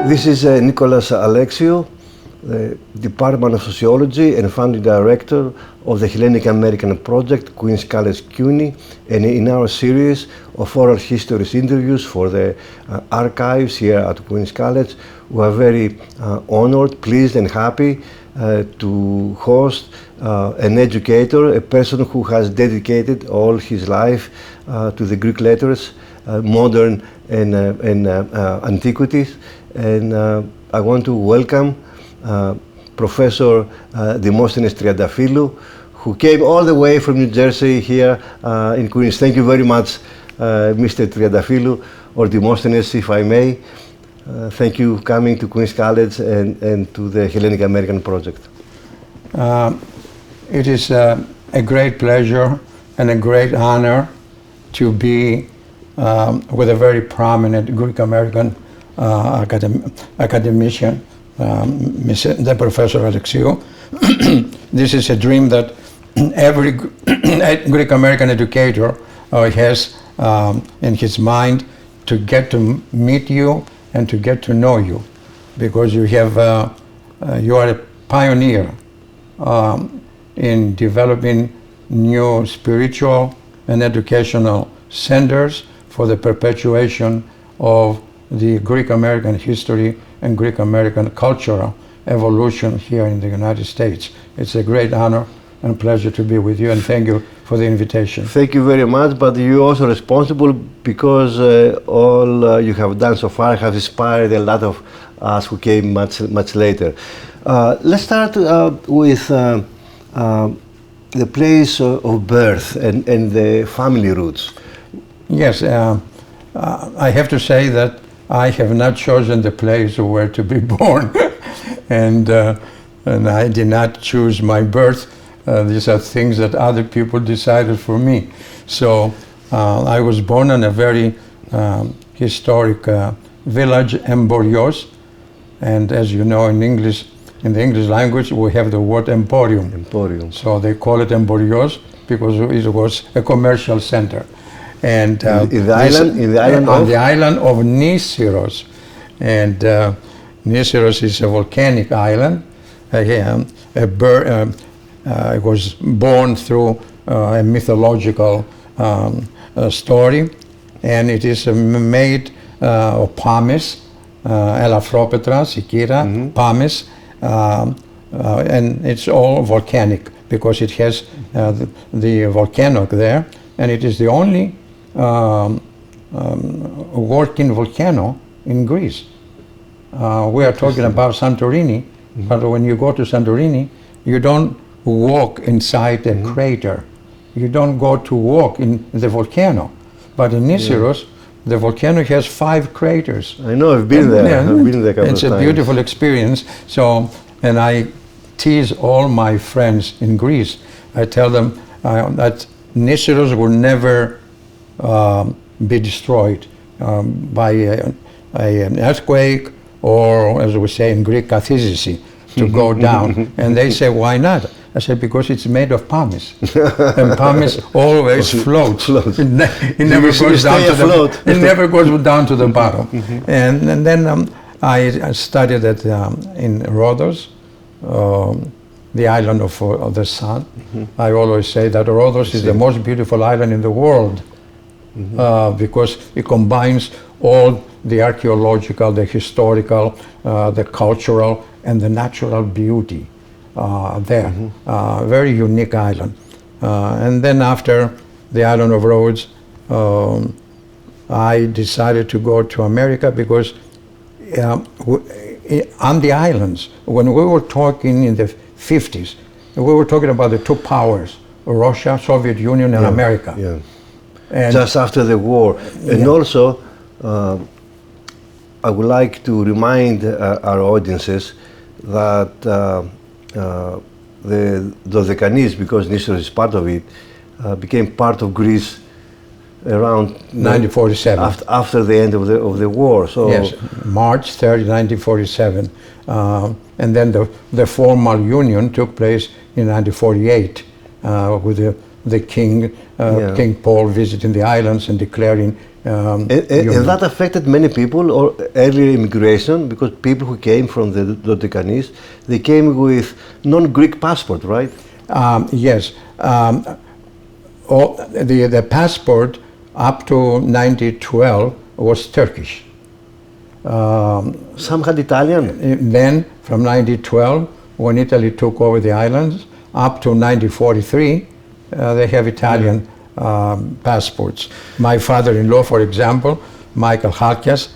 This is Nicolas Alexiou, the Department of Sociology and founding director of the Hellenic American Project, Queen's College CUNY, and in our series of oral histories interviews for the archives here at Queen's College, we are very honored, pleased and happy to host an educator, a person who has dedicated all his life to the Greek letters, modern and antiquities. And I want to welcome Professor Demosthenes Triantafillou, who came all the way from New Jersey here in Queens. Thank you very much, Mr. Triantafillou, or Demosthenes, if I may. Thank you for coming to Queen's College and to the Hellenic American Project. It is a great pleasure and a great honor to be with a very prominent Greek American academician, the Professor Alexiou. This is a dream that every Greek American educator has in his mind, to get to meet you and to get to know you, because you have you are a pioneer in developing new spiritual and educational centers for the perpetuation of the Greek American history and Greek American cultural evolution here in the United States. It's a great honor and pleasure to be with you, and thank you for the invitation. Thank you very much, but you're also responsible because all you have done so far have inspired a lot of us who came much later. Let's start with the place of birth and the family roots. Yes, I have to say that I have not chosen the place where to be born, and I did not choose my birth. These are things that other people decided for me. So I was born in a very historic village, Emborios, and as you know, in English, in the English language, we have the word emporium. Emporium. So they call it Emborios because it was a commercial center. And on the island of Nisyros, and Nisyros is a volcanic island. It was born through a mythological story, and it is made of pumice, elafropetra, sikira, pumice, and it's all volcanic because it has the volcano there, and it is the only working volcano in Greece. We are talking about Santorini, but when you go to Santorini, you don't walk inside a crater. You don't go to walk in the volcano. But in Nisyros, the volcano has 5 craters. I know, I've been there. Yeah, I've been there a couple it's of times. A beautiful experience. So, and I tease all my friends in Greece. I tell them that Nisyros will never be destroyed by an earthquake, or, as we say in Greek, kathizisi, to go down. And they say, why not? I said, because it's made of pumice. And pumice always floats. It never goes down to the, it never goes down to the bottom. And then I studied in Rhodes, the island of the sun. I always say that Rhodes is the most beautiful island in the world because it combines all the archaeological, the historical, the cultural, and the natural beauty there. Very unique island. And then after the island of Rhodes, I decided to go to America because on the islands, when we were talking in the 50s, we were talking about the 2 powers, Russia, Soviet Union, and America. Yeah. And just after the war. And also, I would like to remind our audiences that the Dodecanese, because Nisyros is part of it, became part of Greece around 1947. After the end of the war. So yes, March 3rd, 1947. And then the formal union took place in 1948 with the king, King Paul visiting the islands and declaring And that affected many people, or early immigration, because people who came from the Dodecanese, they came with non-Greek passport, right? Yes. The passport up to 1912 was Turkish. Some had Italian. Then, from 1912, when Italy took over the islands, up to 1943, they have Italian passports. My father-in-law, for example, Michael Halkias,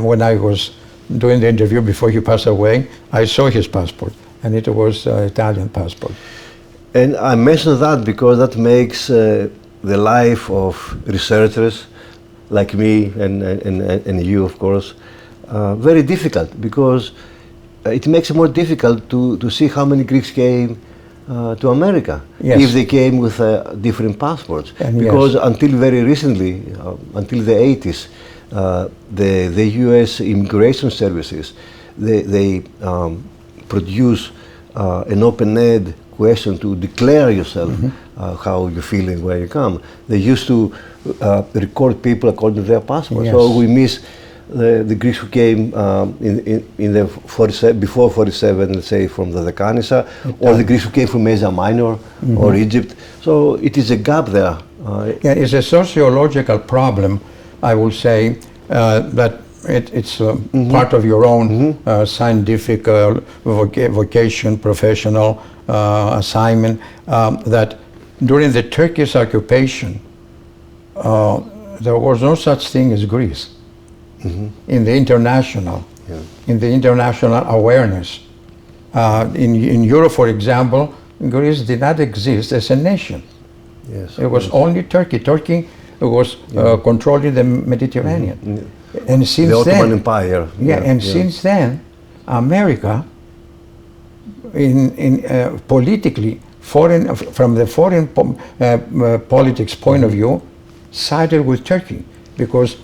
when I was doing the interview before he passed away, I saw his passport, and it was Italian passport. And I mention that because that makes the life of researchers like me and you, of course, very difficult, because it makes it more difficult to see how many Greeks came to America, yes, if they came with different passports. And because yes, until very recently, until the 80s, the U.S. immigration services, they produce an open-ended question to declare yourself, how you're feeling, where you come. They used to record people according to their passport. yes. So we miss the Greeks who came in the 47, before 47, let's say from the Decanisa, or the Greeks who came from Asia Minor or Egypt. So it is a gap there. Yeah, it's a sociological problem, I will say, that it's part of your own scientific vocation, professional assignment, that during the Turkish occupation, there was no such thing as Greece. In the international, in the international awareness. In Europe, for example, Greece did not exist as a nation. Yes, it was only Turkey. Turkey was controlling the Mediterranean. And since the Ottoman then, Empire. Since then, America, politically, from the foreign politics point of view, sided with Turkey, because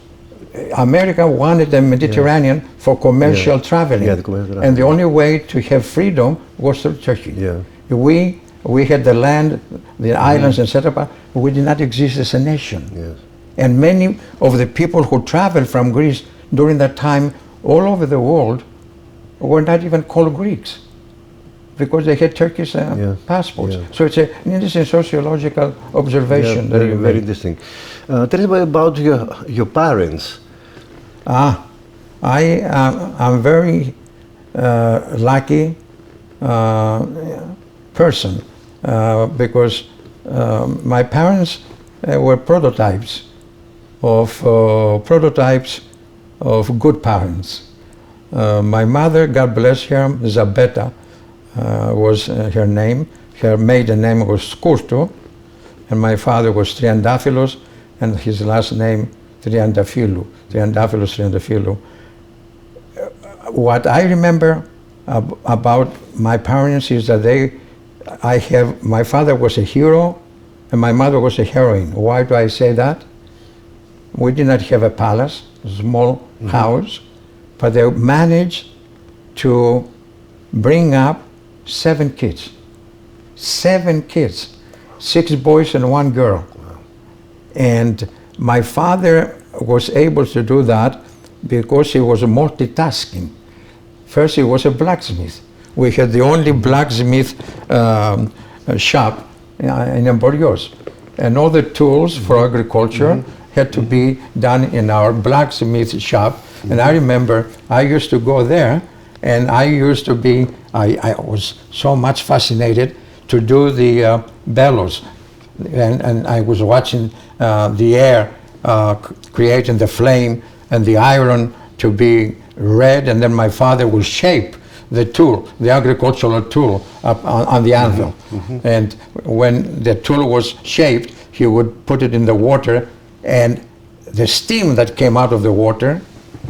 America wanted the Mediterranean for commercial traveling, and the only way to have freedom was through Turkey. We had the land, the islands, etc. We did not exist as a nation. And many of the people who traveled from Greece during that time all over the world were not even called Greeks, because they had Turkish passports. So it's an interesting sociological observation. Very, very interesting. Tell me about your parents. I'm very lucky person, because my parents were prototypes of good parents. My mother, God bless her, Zabeta was her name. Her maiden name was Skurtu, and my father was Triantafillou, and his last name Triantafillou. What I remember about my parents is that my father was a hero and my mother was a heroine. Why do I say that? We did not have a palace, a small house, but they managed to bring up 7 kids. 7 kids, 6 boys and 1 girl. Wow. And my father was able to do that because he was multitasking. First, he was a blacksmith. We had the only blacksmith shop in Emborios, and all the tools for agriculture had to be done in our blacksmith shop. And I remember I used to go there, and I was so much fascinated to do the bellows, and I was watching the air creating the flame and the iron to be red, and then my father would shape the tool, the agricultural tool, on the anvil. And when the tool was shaped, he would put it in the water, and the steam that came out of the water,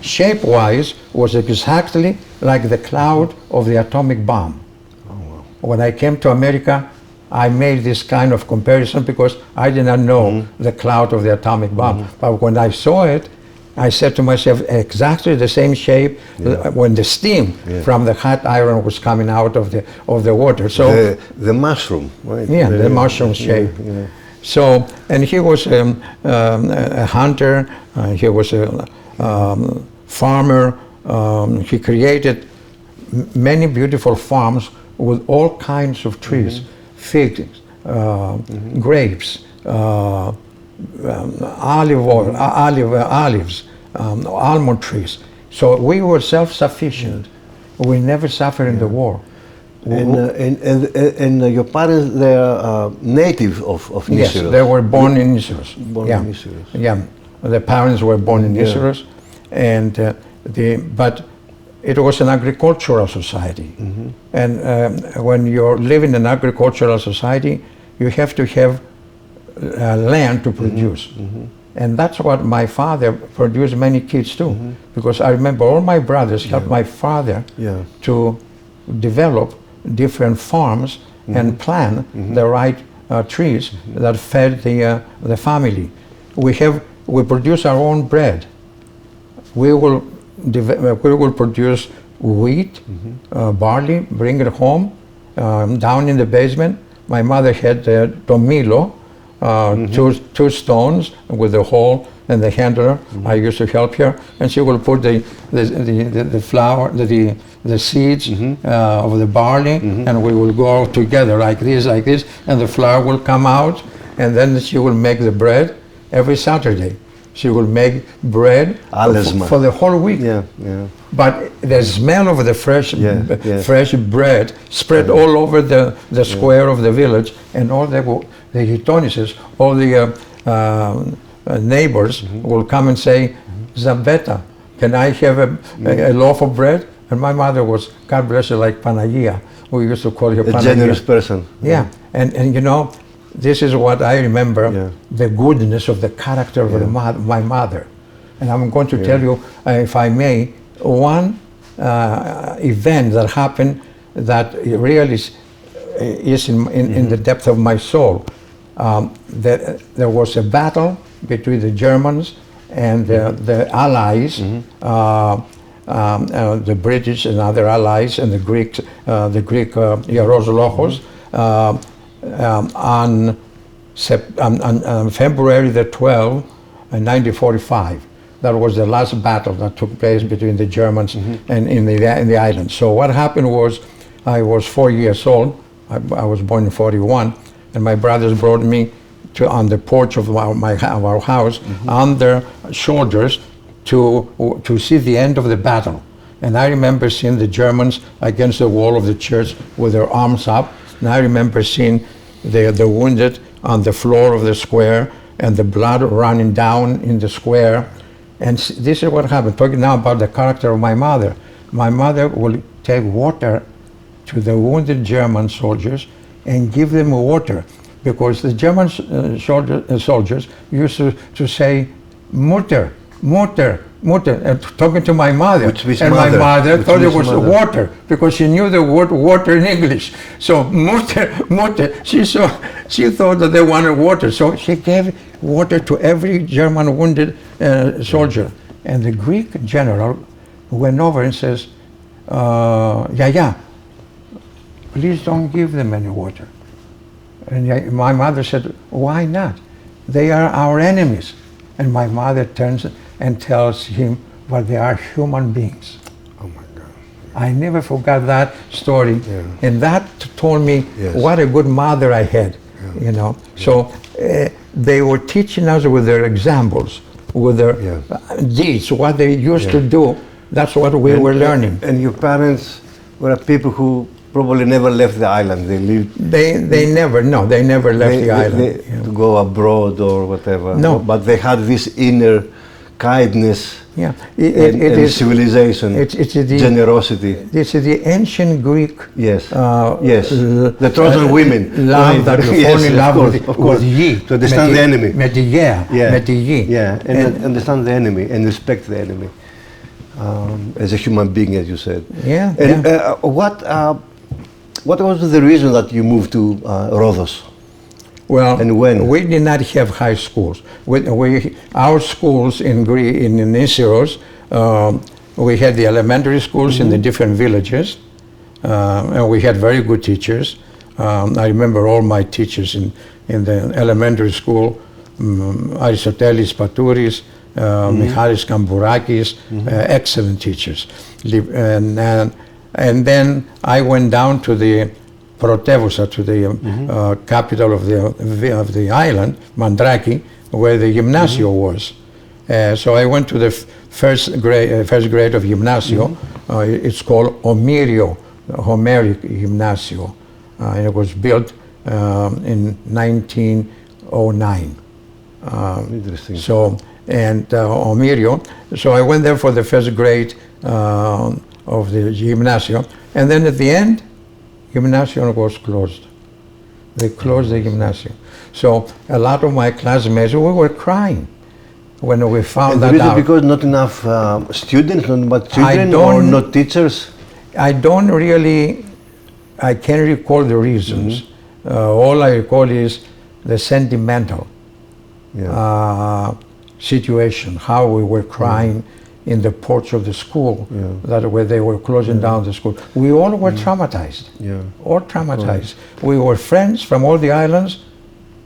shape-wise, was exactly like the cloud of the atomic bomb. Oh, wow. When I came to America, I made this kind of comparison because I did not know the cloud of the atomic bomb. But when I saw it, I said to myself, exactly the same shape when the steam from the hot iron was coming out of the water. So the mushroom, right? Yeah, the mushroom shape. So, and he was a hunter, he was a farmer, he created many beautiful farms with all kinds of trees, figs, grapes, olives, almond trees. So we were self-sufficient. We never suffered in the war. And your parents, they are native of Nisyros? Yes, they were born in Nisyros. Born in Nisyros. Yeah, the parents were born in Nisyros, and but it was an agricultural society. And when you're living in an agricultural society, you have to have land to produce. And that's what my father produced many kids too. Because I remember all my brothers helped my father to develop different farms and plant the right trees that fed the family. We produce our own bread. We will produce wheat, barley, bring it home, down in the basement. My mother had tomilo, two stones with a hole and the handler. I used to help her, and she will put the flour, the seeds of the barley, and we will go together like this, and the flour will come out, and then she will make the bread every Saturday. She will make bread for the whole week. But the smell of the fresh bread spread all over the square of the village, and all the Gitonices, all the neighbors will come and say, Zabeta, can I have a loaf of bread? And my mother was, God bless her, like Panagia. We used to call her Panagia. A generous person. Yeah, and you know, this is what I remember, the goodness of the character of my mother. And I'm going to tell you, if I may, one event that happened that really is in the depth of my soul. There was a battle between the Germans and the Allies, the British and other allies, and the Greek Hieros on February the 12th, 1945. That was the last battle that took place between the Germans and in the island. So what happened was, I was 4 years old. I was born in 41, and my brothers brought me on the porch of our house on their shoulders to see the end of the battle. And I remember seeing the Germans against the wall of the church with their arms up. And I remember seeing the wounded on the floor of the square and the blood running down in the square. And this is what happened. Talking now about the character of my mother. My mother would take water to the wounded German soldiers and give them water, because the German soldiers used to say, Mutter, Mutter, Mutter, and talking to my mother. And my mother thought it was water, because she knew the word water in English. So Mutter, Mutter, she thought that they wanted water. So she gave water to every German wounded soldier. And the Greek general went over and says, please don't give them any water. And my mother said, why not? They are our enemies. And my mother turns and tells him, well, they are human beings. Oh my God. I never forgot that story. And that told me what a good mother I had, you know. So they were teaching us with their examples, with their deeds, what they used to do. That's what we were learning. And your parents were people who probably never left the island. They lived. They never left the island. To go abroad or whatever. No, but they had this inner kindness. It is civilization. It's the generosity. It's the ancient Greek. The Trojan women. Love that you fall in love with ye. To understand the enemy. And understand the enemy and respect the enemy. As a human being, as you said. What was the reason that you moved to Rhodes? Well, and when? We did not have high schools. Our schools in Nisyros, we had the elementary schools in the different villages, and we had very good teachers. I remember all my teachers in the elementary school, Aristotelis Patouris, Michalis Kambourakis, excellent teachers. And then I went down to the Protevousa, to the capital of the island, Mandraki, where the gymnasio was. So I went to the first grade of gymnasio. It's called Homeric Gymnasio, and it was built in 1909. Interesting. So, and Omirio. So I went there for the first grade of the gymnasium, and then at the end, gymnasium was closed. They closed the gymnasium. So a lot of my classmates, we were crying when we found that out. Because not enough students, not much children, or not teachers? I don't really, I can't recall the reasons. All I recall is the sentimental situation, how we were crying in the porch of the school, that where they were closing down the school. We all were traumatized, all traumatized. We were friends from all the islands,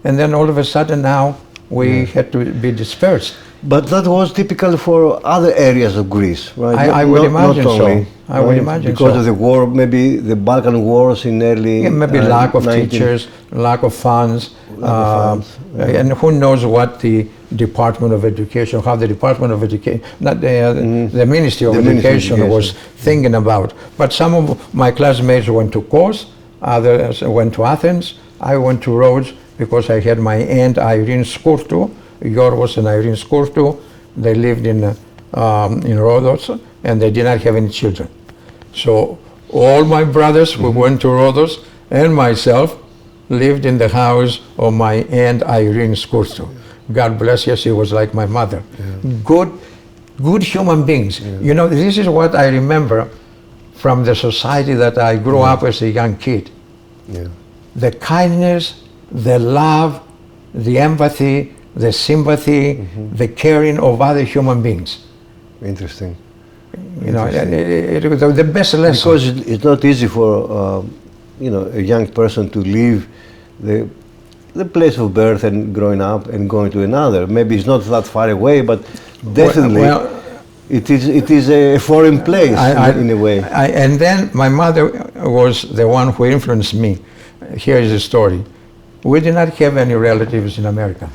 and then all of a sudden now we had to be dispersed. But that was typical for other areas of Greece, right? I would imagine so. I would imagine so. Because of the war, maybe the Balkan wars in early... maybe lack of teachers, lack of funds, and who knows what the Department of Education, how the Department of Education, not the Ministry of Education was thinking about. But some of my classmates went to Kos, others went to Athens. I went to Rhodes because I had my aunt Irene Scourtou, Yorgos and Irene Scourtou. They lived in Rhodes, and they did not have any children. So all my brothers who went to Rhodes and myself lived in the house of my aunt Irene Scourtou. God bless her, she was like my mother. Good human beings. You know, this is what I remember from the society that I grew up as a young kid. The kindness, the love, the empathy, the sympathy, the caring of other human beings. Interesting. You know, it was the best lesson. Because it's not easy for a young person to leave the place of birth and growing up and going to another. Maybe it's not that far away, but definitely it is a foreign place in a way. And then my mother was the one who influenced me. Here is the story. We did not have any relatives in America.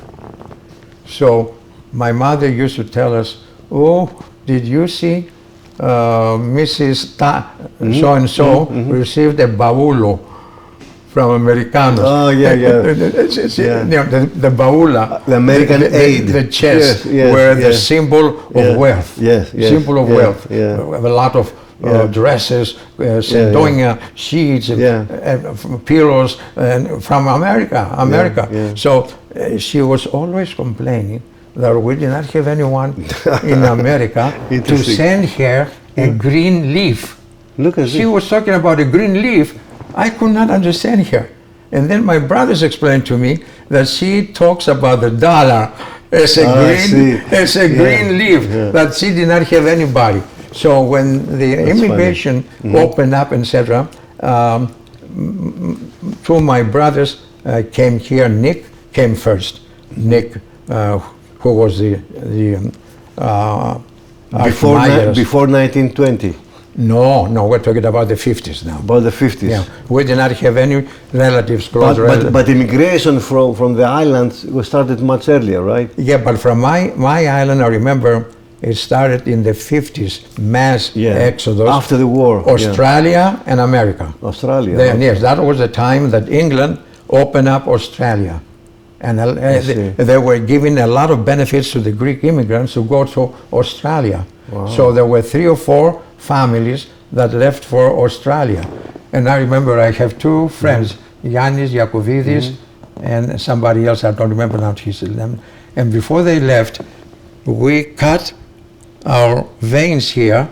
So my mother used to tell us, "Oh, did you see Mrs. So-and-so received a baulo from Americanos." Oh, yeah. The baula, the American aid, the chest, were the symbol of wealth. Symbol of wealth. A lot of dresses, Sendonia sheets, pillows, and from America. So she was always complaining that we did not have anyone in America to send her a green leaf. Look at she was talking about a green leaf. I could not understand her. And then my brothers explained to me that she talks about the dollar as a green leaf, that she did not have anybody. So when the immigration opened up, etc., two of my brothers came here. Nick came first. Nick, who was before 1920. No, we're talking about the 50s now. About the 50s. Yeah, we did not have any relatives, close relatives. But immigration from the islands was started much earlier, right? Yeah, but from my island, I remember it started in the 50s, mass exodus. After the war. Australia and America. Australia. Yes, that was the time that England opened up Australia. And they were giving a lot of benefits to the Greek immigrants who go to Australia. Wow. So there were 3 or 4 families that left for Australia. And I remember I have 2 friends, Yannis Yakovidis and somebody else, I don't remember now his name. And before they left, we cut our veins here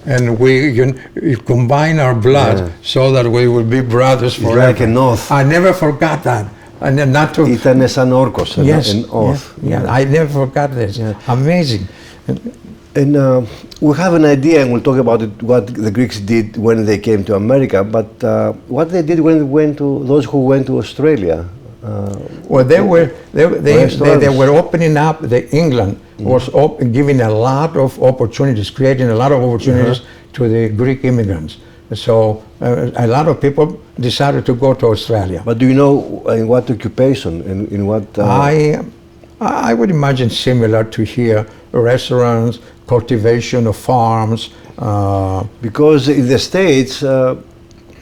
and we combine our blood so that we would be brothers forever. Like an oath. I never forgot that. And then not to... Ήταν σαν όρκος, an oath. I never forgot this. Amazing. And we have an idea, and we'll talk about it, what the Greeks did when they came to America, but what they did when they went to, those who went to Australia, Well, they were opening up. England was giving a lot of opportunities, creating a lot of opportunities to the Greek immigrants. So a lot of people decided to go to Australia. But do you know in what occupation, in what? I would imagine similar to here, restaurants, cultivation of farms. Because in the States,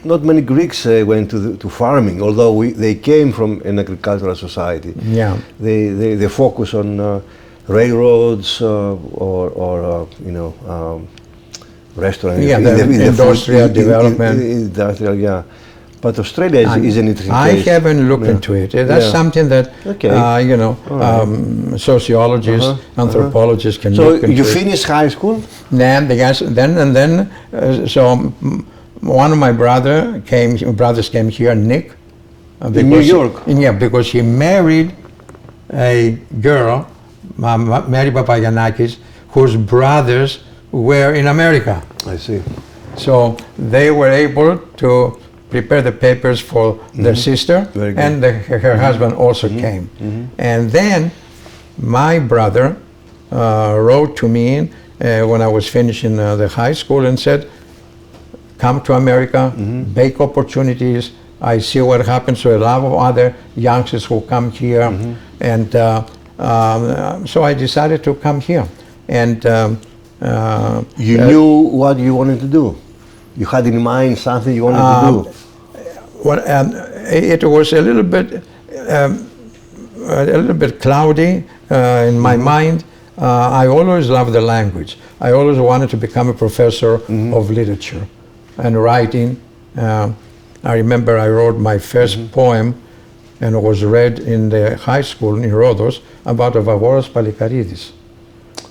not many Greeks went to farming, although they came from an agricultural society. Yeah. They focus on railroads or restaurants. Yeah, the industrial development. Industrial, yeah. But Australia is an interesting I case. haven't looked into it. That's something that sociologists, anthropologists can look into. So you finished high school? So one of my brothers came here, Nick. In New York? Yeah, because he married a girl, Mary Papagiannakis, whose brothers were in America. I see. So they were able to prepare the papers for their sister, and her husband also came. And then my brother wrote to me when I was finishing the high school and said, come to America, big opportunities. I see what happens to a lot of other youngsters who come here. And so I decided to come here. And you knew what you wanted to do? You had in mind something you wanted to do? Well, it was a little bit cloudy in my mind. I always loved the language. I always wanted to become a professor of literature and writing. I remember I wrote my first poem, and it was read in the high school in Rhodes about Evagoras Palikaridis.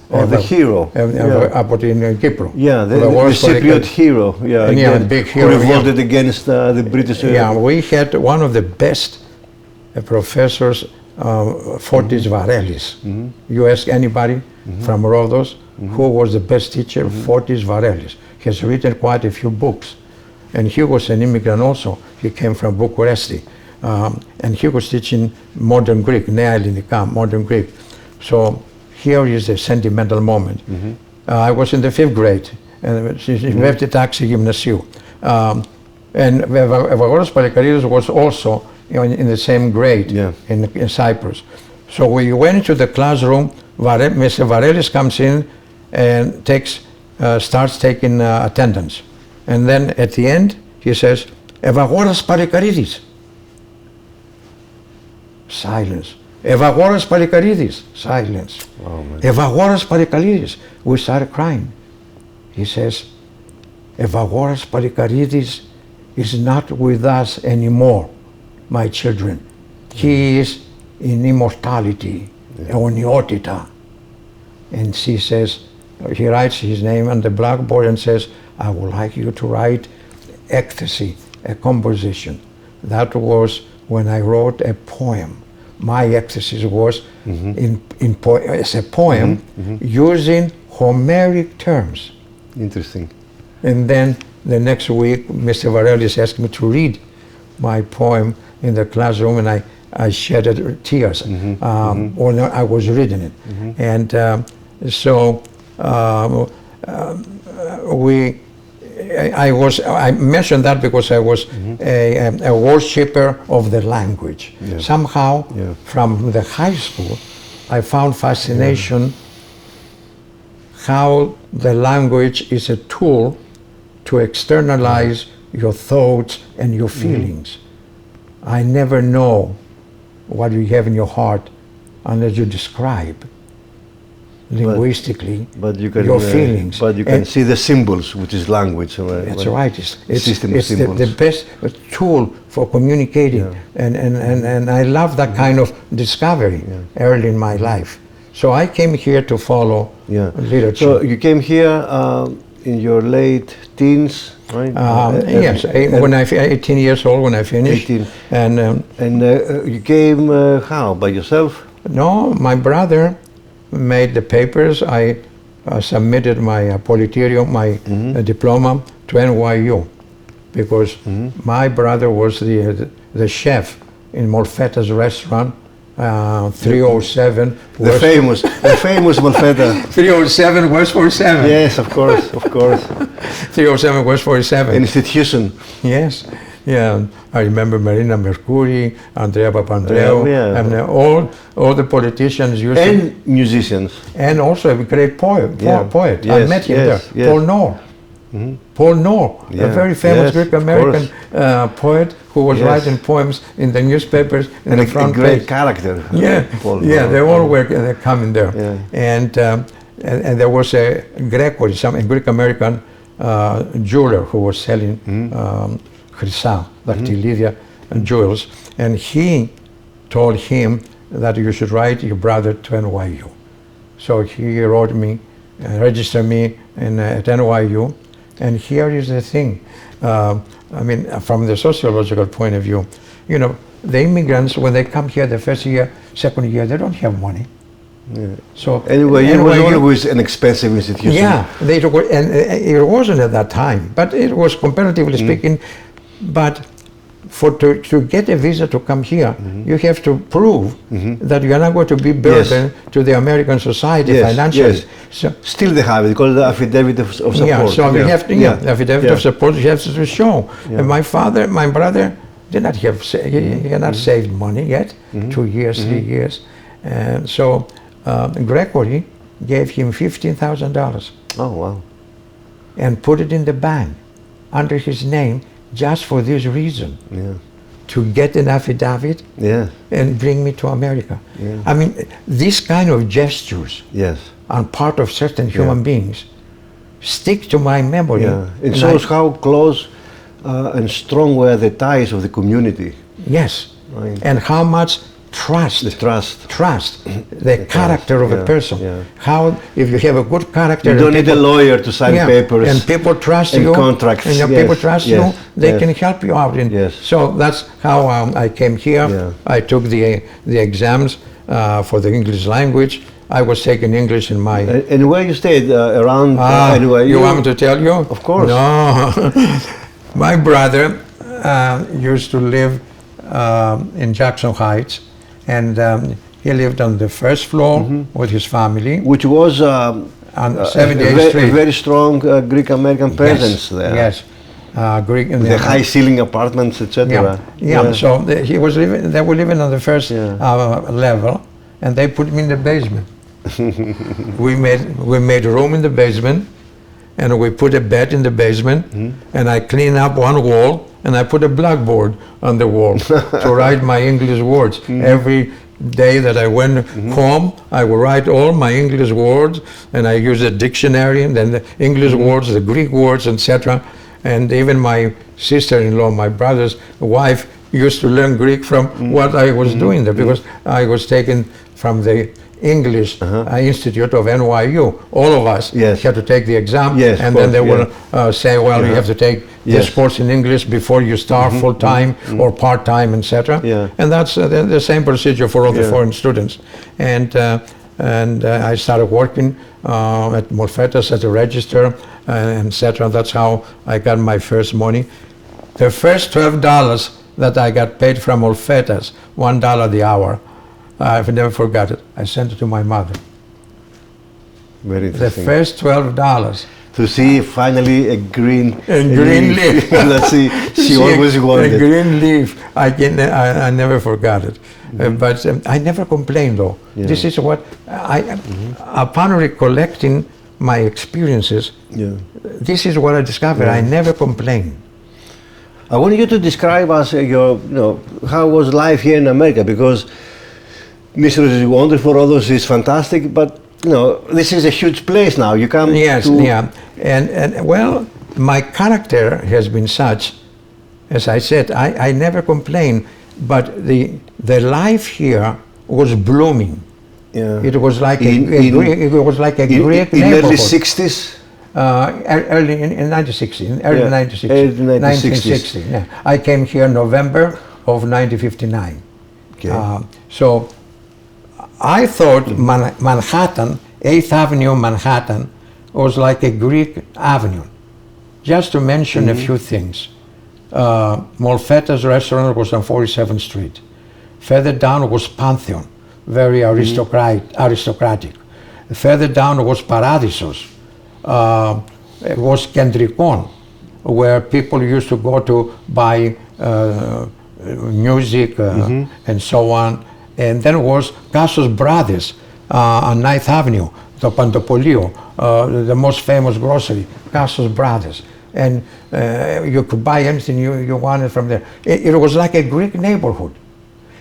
The hero. Από την Κύπρο. Yeah, the Cypriot hero. Yeah, again, big hero. Who revolted against the British. Yeah, we had one of the best professors, Fortis Varelis. You ask anybody from Rhodes who was the best teacher, Fortis Varelis. He has written quite a few books. And he was an immigrant also. He came from Bucharest. And he was teaching modern Greek, Nea Ellinika, modern Greek. So here is a sentimental moment. I was in the 5th grade, and στη τάξη γυμνασίου. And Evagoras Palikaridis was also in the same grade in Cyprus. So we went into the classroom. Mr. Varelis comes in and starts taking attendance. And then at the end, he says, Evagoras Palikaridis. Silence. Evagoras Palikaridis. Silence. Oh, Evagoras Palikaridis. We started crying. He says, Evagoras Palikaridis is not with us anymore, my children. He is in immortality, αιωνιότητα. And she says, he writes his name on the blackboard and says, I would like you to write ecstasy, a composition. That was when I wrote a poem. My ecstasy was as a poem using Homeric terms. Interesting. And then the next week, Mr. Varelis asked me to read my poem in the classroom, and I shed tears when I was reading it. And so I mentioned that because I was a worshipper of the language. Somehow, from the high school, I found fascination how the language is a tool to externalize your thoughts and your feelings. I never know what you have in your heart unless you describe linguistically your feelings. But you can see the symbols, which is language. That's right. It's symbols. the best tool for communicating. And I love that kind of discovery early in my life. So I came here to follow literature. So you came here in your late teens, right? Yes, when I 18 years old when I finished. 18. And you came how? By yourself? No, my brother made the papers. I submitted my Politerio, my diploma to NYU, because my brother was the chef in Molfetta's restaurant, 307. The famous Molfetta. 307 West 47. Yes, of course, of course. 307 West 47. An institution. Yes, yeah. I remember Marina Mercouri, Andrea Papandreou, yeah. and all the politicians used And musicians. and also a great poet. Poet. Yes, I met him yes, there. yes. Paul Knorr. Paul Knorr, a Yeah, very famous yes, Greek of American poet who was Yes. writing poems in the newspapers in And the a front great page. character. Yeah, Paul yeah, Knorr. they all were coming there, Yeah. and there was a Greco, a Greek American jeweler who was selling chrysal, dactylidia, and jewels, and he told him that you should write your brother to NYU. So he wrote me, registered me at NYU, and here is the thing. I mean, from the sociological point of view, you know, the immigrants, when they come here the first year, second year, they don't have money. Yeah. So Anyway, it was always an expensive institution. yeah, and it wasn't at that time, but it was comparatively speaking. But to get a visa to come here, you have to prove that you are not going to be burdened to the American society financially. Yes. So, Still they have it, called the affidavit of support. yeah, so you have to, the affidavit of support you have to show. Yeah. And my brother did not have, he had not saved money yet, 2 years, 3 years. And so Gregory gave him $15,000 Oh, wow. and put it in the bank under his name just for this reason, Yeah. to get an affidavit Yeah. and bring me to America. Yeah. I mean, these kind of gestures Yes. on part of certain human beings stick to my memory. Yeah. It And shows how close and strong were the ties of the community. Yes, Right. and how much trust. The trust. The character of a person. yeah. How, if you have a good character, You don't and need a lawyer to sign papers. and people trust and you, contracts. and Yes, people trust yes, you, they yes. can help you out. Yes. So that's how I came here. Yeah. I took the exams for the English language. I was taking English in my. And where you stayed? Around anyway. You want me to tell you? Of course. No. My brother used to live in Jackson Heights, and he lived on the first floor with his family. Which was On 78th Street. a very strong Greek American presence there. Yes. Greek. The high ceiling apartments, etc. Yeah. So he was living. They were living on the first level, and they put me in the basement. we made a room in the basement, and we put a bed in the basement, and I cleaned up one wall, and I put a blackboard on the wall to write my English words. Every day that I went home, I would write all my English words, and I used a dictionary, and then the English words, the Greek words, etc. And even my sister-in-law, my brother's wife, used to learn Greek from what I was doing there, because I was taken from the English Institute of NYU. All of us had to take the exam, and then they will say, well, you have to take this course in English before you start full-time or part-time, etc. And that's the same procedure for all the foreign students. And I started working at Molfetta's as a register, etc. That's how I got my first money. The first $12 that I got paid from Molfetta's, $1 the hour, I've never forgot it. I sent it to my mother. Very The interesting. first $12. To see finally a green leaf. Let's see, she always wanted. A green leaf. I never forgot it. But I never complained though. This is what upon recollecting my experiences, this is what I discovered. I never complained. I want you to describe us how was life here in America, because Nisyros is wonderful, Rhodes is fantastic, but this is a huge place now. You come and well, my character has been such, as I said, I never complained, but the life here was blooming. It was like a Greek in neighborhood. early 60s. Early in 1960, early 1960. Yeah. I came here November of 1959. Okay. So I thought Manhattan, 8th Avenue, Manhattan, was like a Greek avenue. Just to mention a few things. Molfetta's restaurant was on 47th Street. Further down was Pantheon, very aristocratic. Further down was Paradisos, it was Kendrikon, where people used to go to buy music and so on. And then was Cassos Brothers on 9th Avenue, the Pantopolio, the most famous grocery, Cassos Brothers. And you could buy anything you wanted from there. It was like a Greek neighborhood.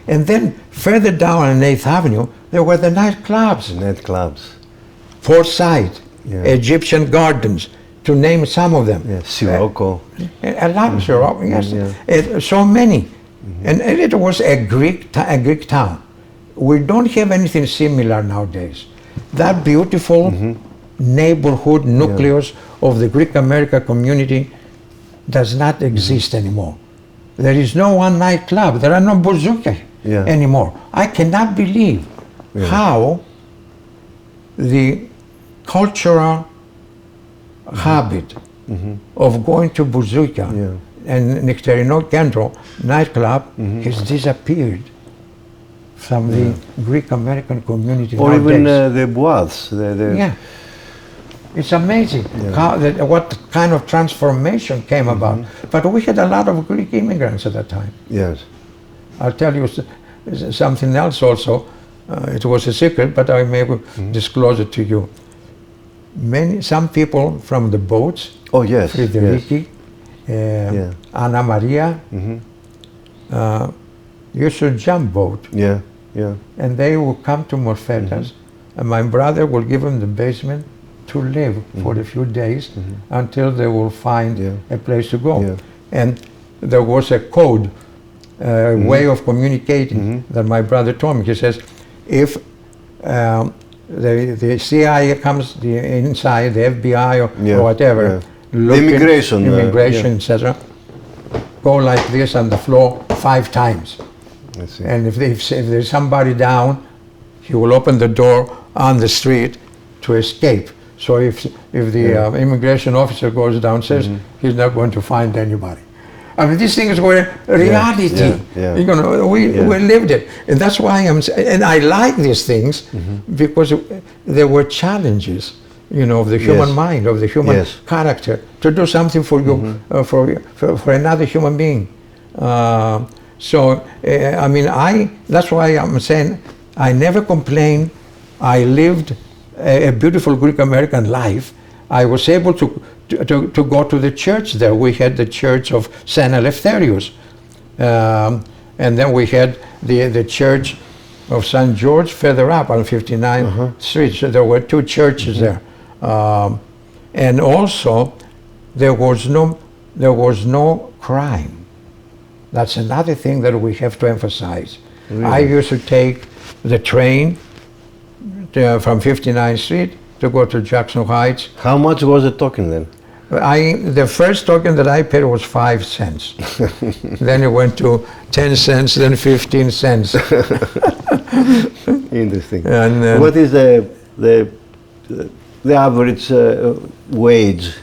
And then further down on 8th Avenue, there were the nightclubs. Nightclubs. Port Side, Egyptian Gardens, to name some of them. Yeah, Sirocco. A lot of Sirocco, yes. So many. And it was a Greek town. We don't have anything similar nowadays. That beautiful neighborhood nucleus of the Greek American community does not exist anymore. There is no one night club. There are no bouzouki anymore. I cannot believe how the cultural habit of going to bouzouki and Nectarino Kendro nightclub has disappeared from the Greek American community or nowadays. even the boaths. It's amazing how what kind of transformation came about. But we had a lot of Greek immigrants at that time. Yes. I'll tell you something else also. It was a secret, but I may disclose it to you. Some people from the boats, Frideriki, Anna Maria, used to jump boat. And they will come to Morfetas, and my brother will give them the basement to live for a few days until they will find a place to go. And there was a code, way of communicating that my brother told me. He says, if the CIA comes inside, the FBI or whatever, immigration, etc., go like this on the floor 5 times. And if there's somebody down, he will open the door on the street to escape. So if the immigration officer goes downstairs, he's not going to find anybody. I mean, these things were reality. You know, we lived it, and that's why and I like these things because there were challenges, you know, of the human mind, of the human character, to do something for you, for another human being. So I mean, that's why I'm saying I never complained. I lived a beautiful Greek American life. I was able to go to the church there. We had the church of St. Eleftherios, and then we had the church of St. George further up on 59th Street. So there were 2 churches there, and also there was no crime. That's another thing that we have to emphasize. Really? I used to take the train from 59th Street to go to Jackson Heights. How much was the token then? The first token that I paid was 5 cents. Then it went to 10 cents, then 15 cents. Interesting. And, what is the average wage?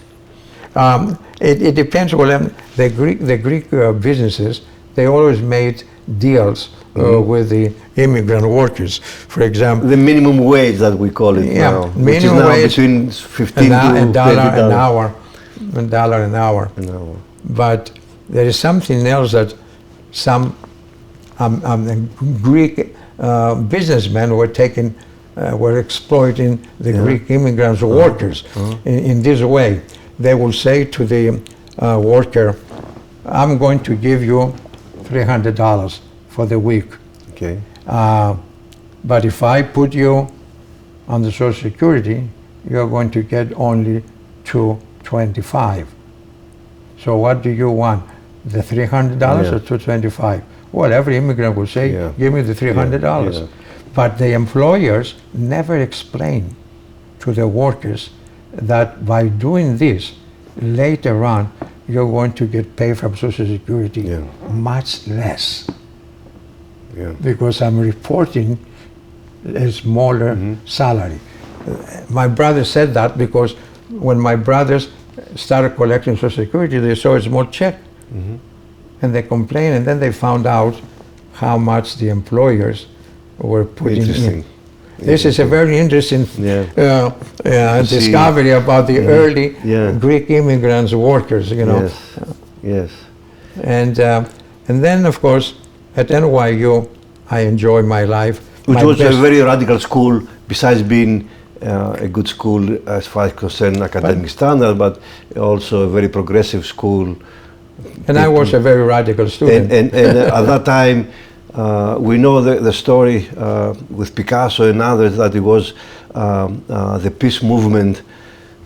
It depends. Well, the Greek businesses, they always made deals with the immigrant workers. For example, the minimum wage that we call it now, minimum which is now wage between 15 to $1 $20 an hour. $1 an hour. But there is something else that some Greek businessmen were exploiting the Greek immigrants workers in this way. They will say to the worker, I'm going to give you $300 for the week. Okay. But if I put you on the Social Security, you're going to get only $225. So what do you want? The $300 or $225? Well, every immigrant will say, give me the $300. But the employers never explain to the workers that by doing this, later on, you're going to get paid from Social Security much less. Because I'm reporting a smaller salary. My brother said that because when my brothers started collecting Social Security, they saw a small check. And they complained, and then they found out how much the employers were putting Interesting. in. This is a very interesting discovery about the early Greek immigrants, workers, you know. Yes. And then, of course, at NYU, I enjoy my life. Which was a very radical school, besides being a good school as far as concerned academic standard, but also a very progressive school. And I was a very radical student. And at that time, we know the story with Picasso and others, that it was the peace movement,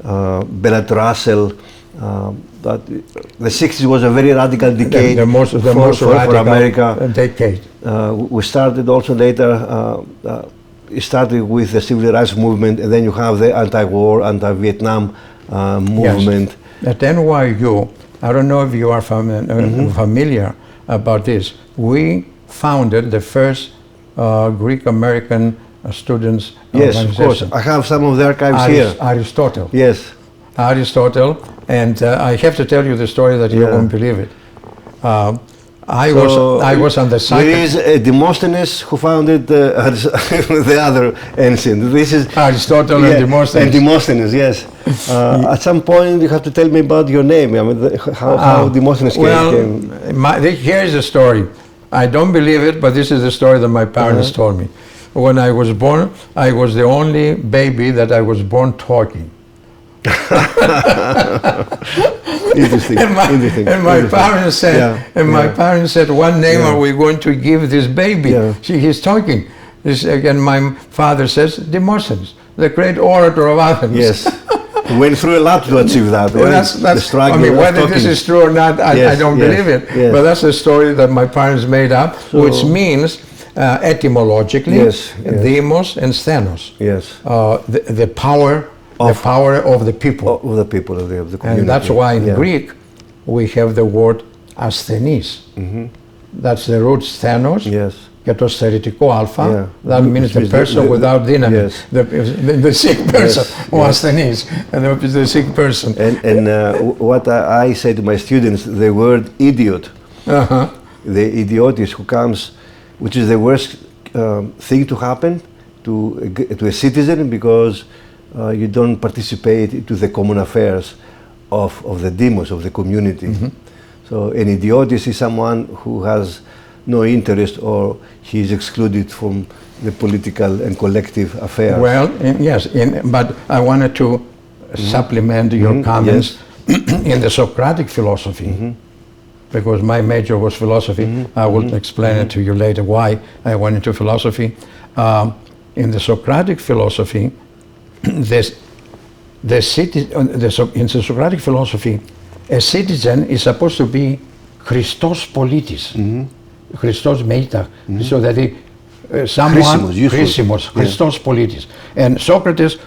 Bernard Russell, that the 60s was a very radical decade the most for radical America. Decade. We started also later, it started with the civil rights movement, and then you have the anti-war, anti-Vietnam movement. Yes. At NYU, I don't know if you are familiar about this, we founded the first Greek American students organization. Yes, of course. I have some of the archives here. Aristotle. Yes. Aristotle, and I have to tell you the story that you won't believe it. I was on the side. There is a Demosthenes who founded the other ancient. This is Aristotle and Demosthenes. And Demosthenes, yes. At some point, you have to tell me about your name. I mean, how Demosthenes came. Well, here is the story. I don't believe it, but this is the story that my parents told me. When I was born, I was the only baby that I was born talking. Interesting. And my parents said, what name are we going to give this baby? He's talking. And my father says, Demosthenes, the great orator of Athens. Yes. Went through a lot to achieve that. I mean, whether this is true or not, I don't believe it. Yes. But that's a story that my parents made up, which means etymologically, demos and sthenos. Yes. The power of the people. Of the people, of the community. And that's why in Greek we have the word asthenis. That's the root sthenos. Yes. Και το στερητικό alpha, that means the person without dynamic, the sick person, or asthenis, and the sick person. And what I say to my students, the word idiot, the idiotis who comes, which is the worst thing to happen to a citizen, because you don't participate to the common affairs of the demos, of the community. So an idiotis is someone who has no interest, or he is excluded from the political and collective affairs. Well, yes, but I wanted to supplement your comments in the Socratic philosophy, because my major was philosophy. I will explain it to you later why I went into philosophy. In the Socratic philosophy, in the Socratic philosophy, a citizen is supposed to be Christos politis. Christos meita, so that someone Christos politis. And Socrates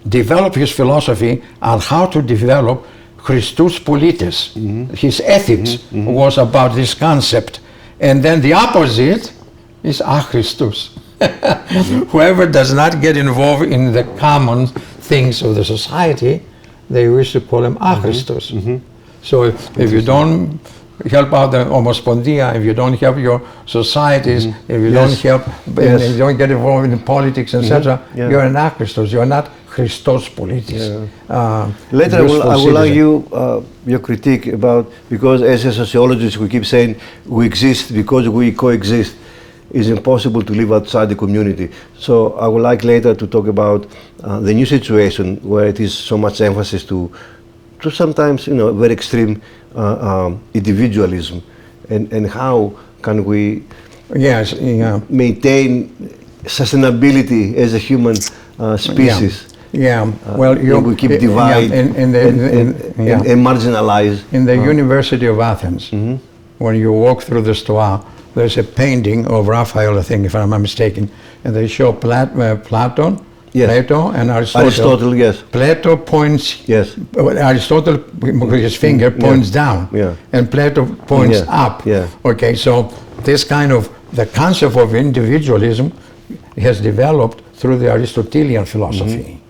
developed his philosophy on how to develop Christos politis. His ethics was about this concept. And then the opposite is achristos. Whoever does not get involved in the common things of the society, they wish to call him achristos. So if you don't help out the Homospondia, if you don't help your societies, if you don't help, if you don't get involved in politics, etc., you're an achristos, you're not Christos politis. Later I will argue your critique about, because as a sociologist we keep saying we exist because we coexist. It's impossible to live outside the community. So I would like later to talk about the new situation where it is so much emphasis to sometimes, very extreme individualism, and how can we maintain sustainability as a human species. Well, we keep divide and marginalize. In the University of Athens, when you walk through the Stoa, there's a painting of Raphael, I think, if I'm not mistaken, and they show Plato and Aristotle. Yes. Plato points. Yes. Aristotle with his finger points down, and Plato points up. Okay, so this kind of the concept of individualism has developed through the Aristotelian philosophy.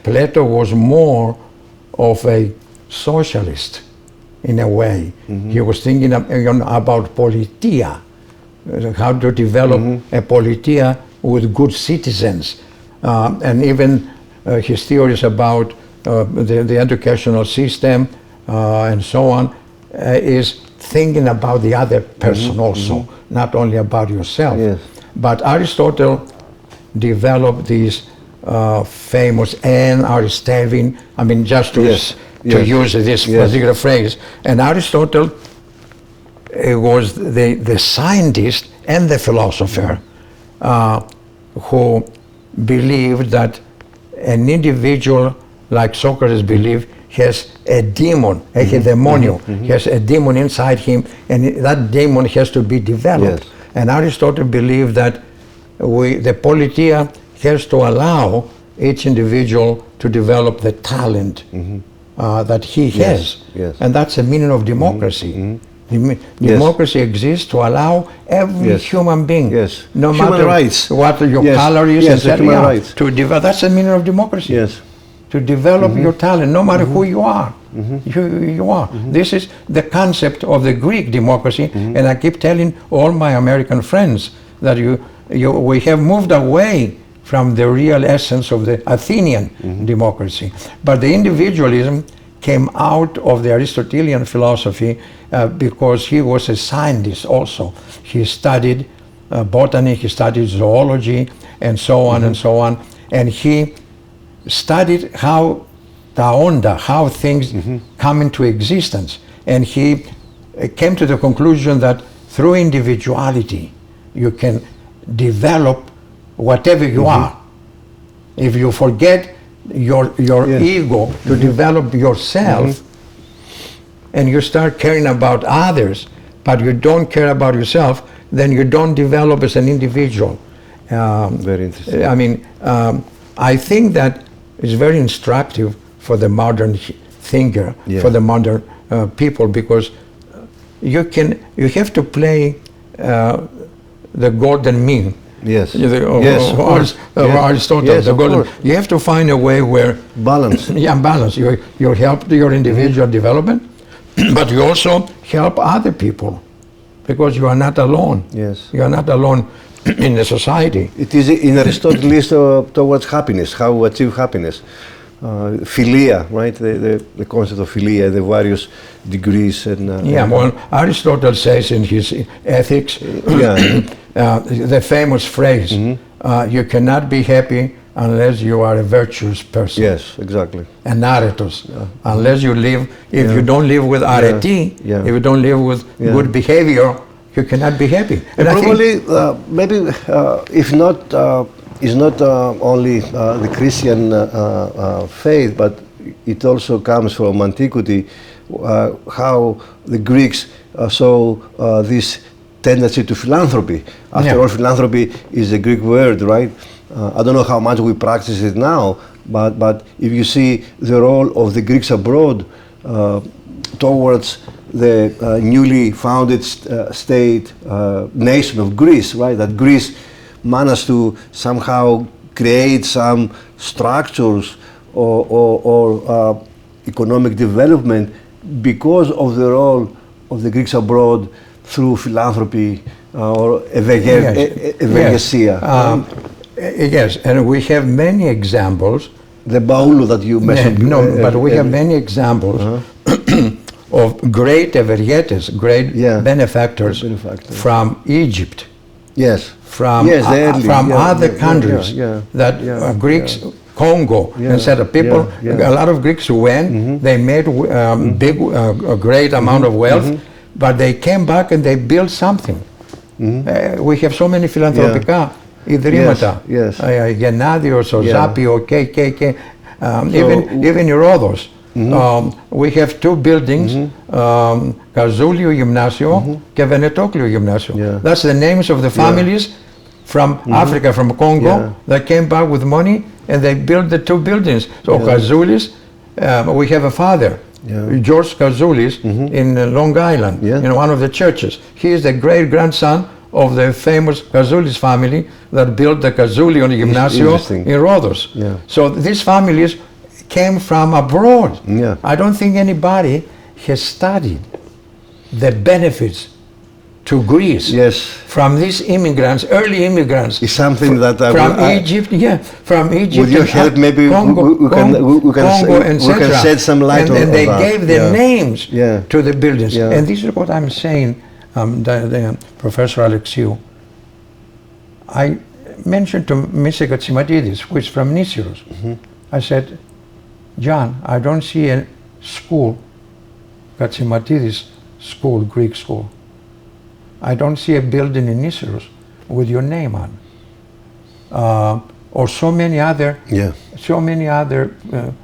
Plato was more of a socialist, in a way. He was thinking about politia, how to develop a politia with good citizens, and even his theories about the educational system and so on is thinking about the other person also, not only about yourself. Yes. But Aristotle developed these famous and Aristotelian, I mean, just to use this particular phrase. And Aristotle was the scientist and the philosopher who believed that an individual, like Socrates believed, has a demon, a demonio, has a demon inside him, and that demon has to be developed. Yes. And Aristotle believed that the politia has to allow each individual to develop the talent that he has. Yes. And that's the meaning of democracy. Democracy exists to allow every human being, no human matter rights. what your color is, human rights. to develop. That's the meaning of democracy. Yes. To develop your talent, no matter who you are. You are. This is the concept of the Greek democracy, and I keep telling all my American friends that we have moved away from the real essence of the Athenian democracy. But the individualism came out of the Aristotelian philosophy because he was a scientist also. He studied botany, he studied zoology, and so on and so on. And he studied how how things come into existence. And he came to the conclusion that through individuality, you can develop whatever you are. If you forget your ego to develop yourself, and you start caring about others, but you don't care about yourself, then you don't develop as an individual. Very interesting. I mean, I think that is very instructive for the modern thinker, for the modern people, because you have to play the golden mean. Yes. Aristotle. Yes, the golden. course. You have to find a way where Balance. balance. You help your individual development, but you also help other people, because you are not alone. Yes. You are not alone in the society. It is in Aristotle's towards happiness, how to achieve happiness. Philia, right? The concept of philia, the various degrees and. Well, Aristotle says in his Ethics, the famous phrase, "You cannot be happy unless you are a virtuous person." Yes, exactly. And aretos, unless you live, if you don't live with areti, if you don't live with good behavior, you cannot be happy. And probably, maybe, if not, is not only the Christian faith, but it also comes from antiquity, how the Greeks saw this tendency to philanthropy. After all, philanthropy is a Greek word, right? I don't know how much we practice it now, but if you see the role of the Greeks abroad towards the newly founded state nation of Greece, right? That Greece managed to somehow create some structures or economic development because of the role of the Greeks abroad through philanthropy or evangelicia. Yes, and we have many examples. The Baulu that you mentioned. But we have many examples of great evangelists, great benefactors from Egypt. Yes. From other countries that Greeks, Congo, etc. People, a lot of Greeks went, they made a great amount of wealth, but they came back and they built something. We have so many philanthropica ιδρύματα, Genadios or Zapio, KKK, even in Rhodes. We have two buildings, Καζούλιο Gymnasio και Βενετόκλιο Gymnasio. That's the names of the families from Africa, from Congo, that came back with money and they built the two buildings. So Kazoulis, we have a father, George Kazoulis, in Long Island, in one of the churches. He is the great-grandson of the famous Kazoulis family that built the Kazoulion Gymnasio in Rhodes. So these families came from abroad. I don't think anybody has studied the benefits to Greece Yes. from these immigrants, early immigrants. It's something that from Egypt, from Egypt. With your help, maybe Congo, we can shed some light on that. And they gave the names Yeah. to the buildings. Yeah. And this is what I'm saying, Professor Alexiou. I mentioned to Mr. Gatsimatidis, who is from Nisyros. I said, John, I don't see a school, Gatsimatidis school, Greek school. I don't see a building in Nisyros with your name on. Or so many other,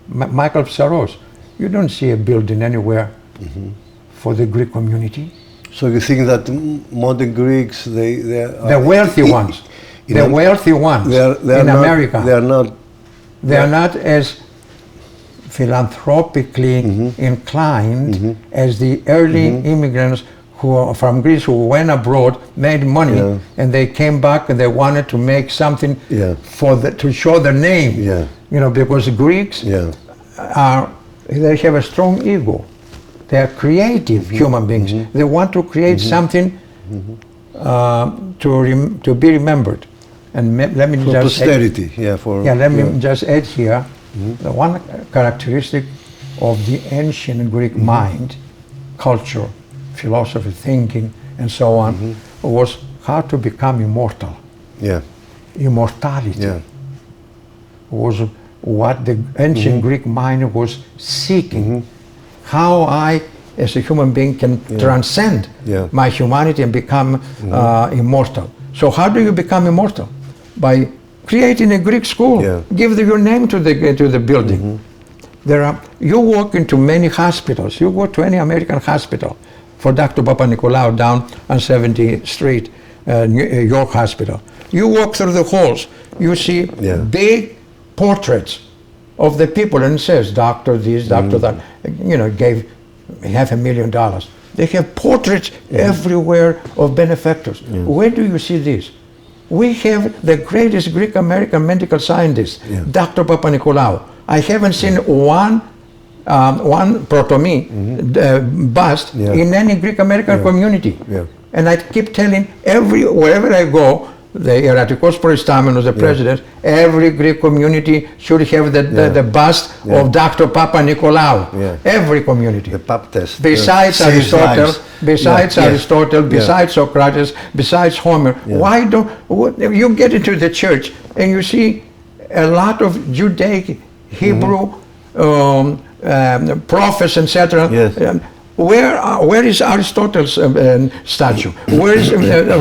Michael Psaros. You don't see a building anywhere for the Greek community. So you think that modern Greeks, they are the wealthy ones, in America, they are not as philanthropically inclined as the early immigrants who are from Greece, who went abroad, made money, and they came back and they wanted to make something to show their name. You know, because Greeks they have a strong ego. They are creative human beings. They want to create something to be remembered. And let me for just posterity, let me just add here the one characteristic of the ancient Greek mind, culture, philosophy, thinking, and so on, was how to become immortal. Immortality was what the ancient Greek mind was seeking. How I, as a human being, can transcend my humanity and become immortal. So how do you become immortal? By creating a Greek school. Give your name to the building. You walk into many hospitals. You go to any American hospital. For Dr. Papanikolaou down on 70th Street, York Hospital. You walk through the halls, you see big portraits of the people, and it says, Doctor this, Doctor that, you know, gave $500,000. They have portraits everywhere of benefactors. Where do you see this? We have the greatest Greek American medical scientist, Dr. Papanikolaou. I haven't seen one protomy bust in any Greek American community. And I keep telling wherever I go, the Eratikos Proistamenos, the president, every Greek community should have the bust of Dr. Papanikolaou. Every community. The pap test. Besides Aristotle, besides Socrates, besides Homer. Why don't you get into the church and you see a lot of Judaic, Hebrew prophets, etc. Where is Aristotle's statue? Where is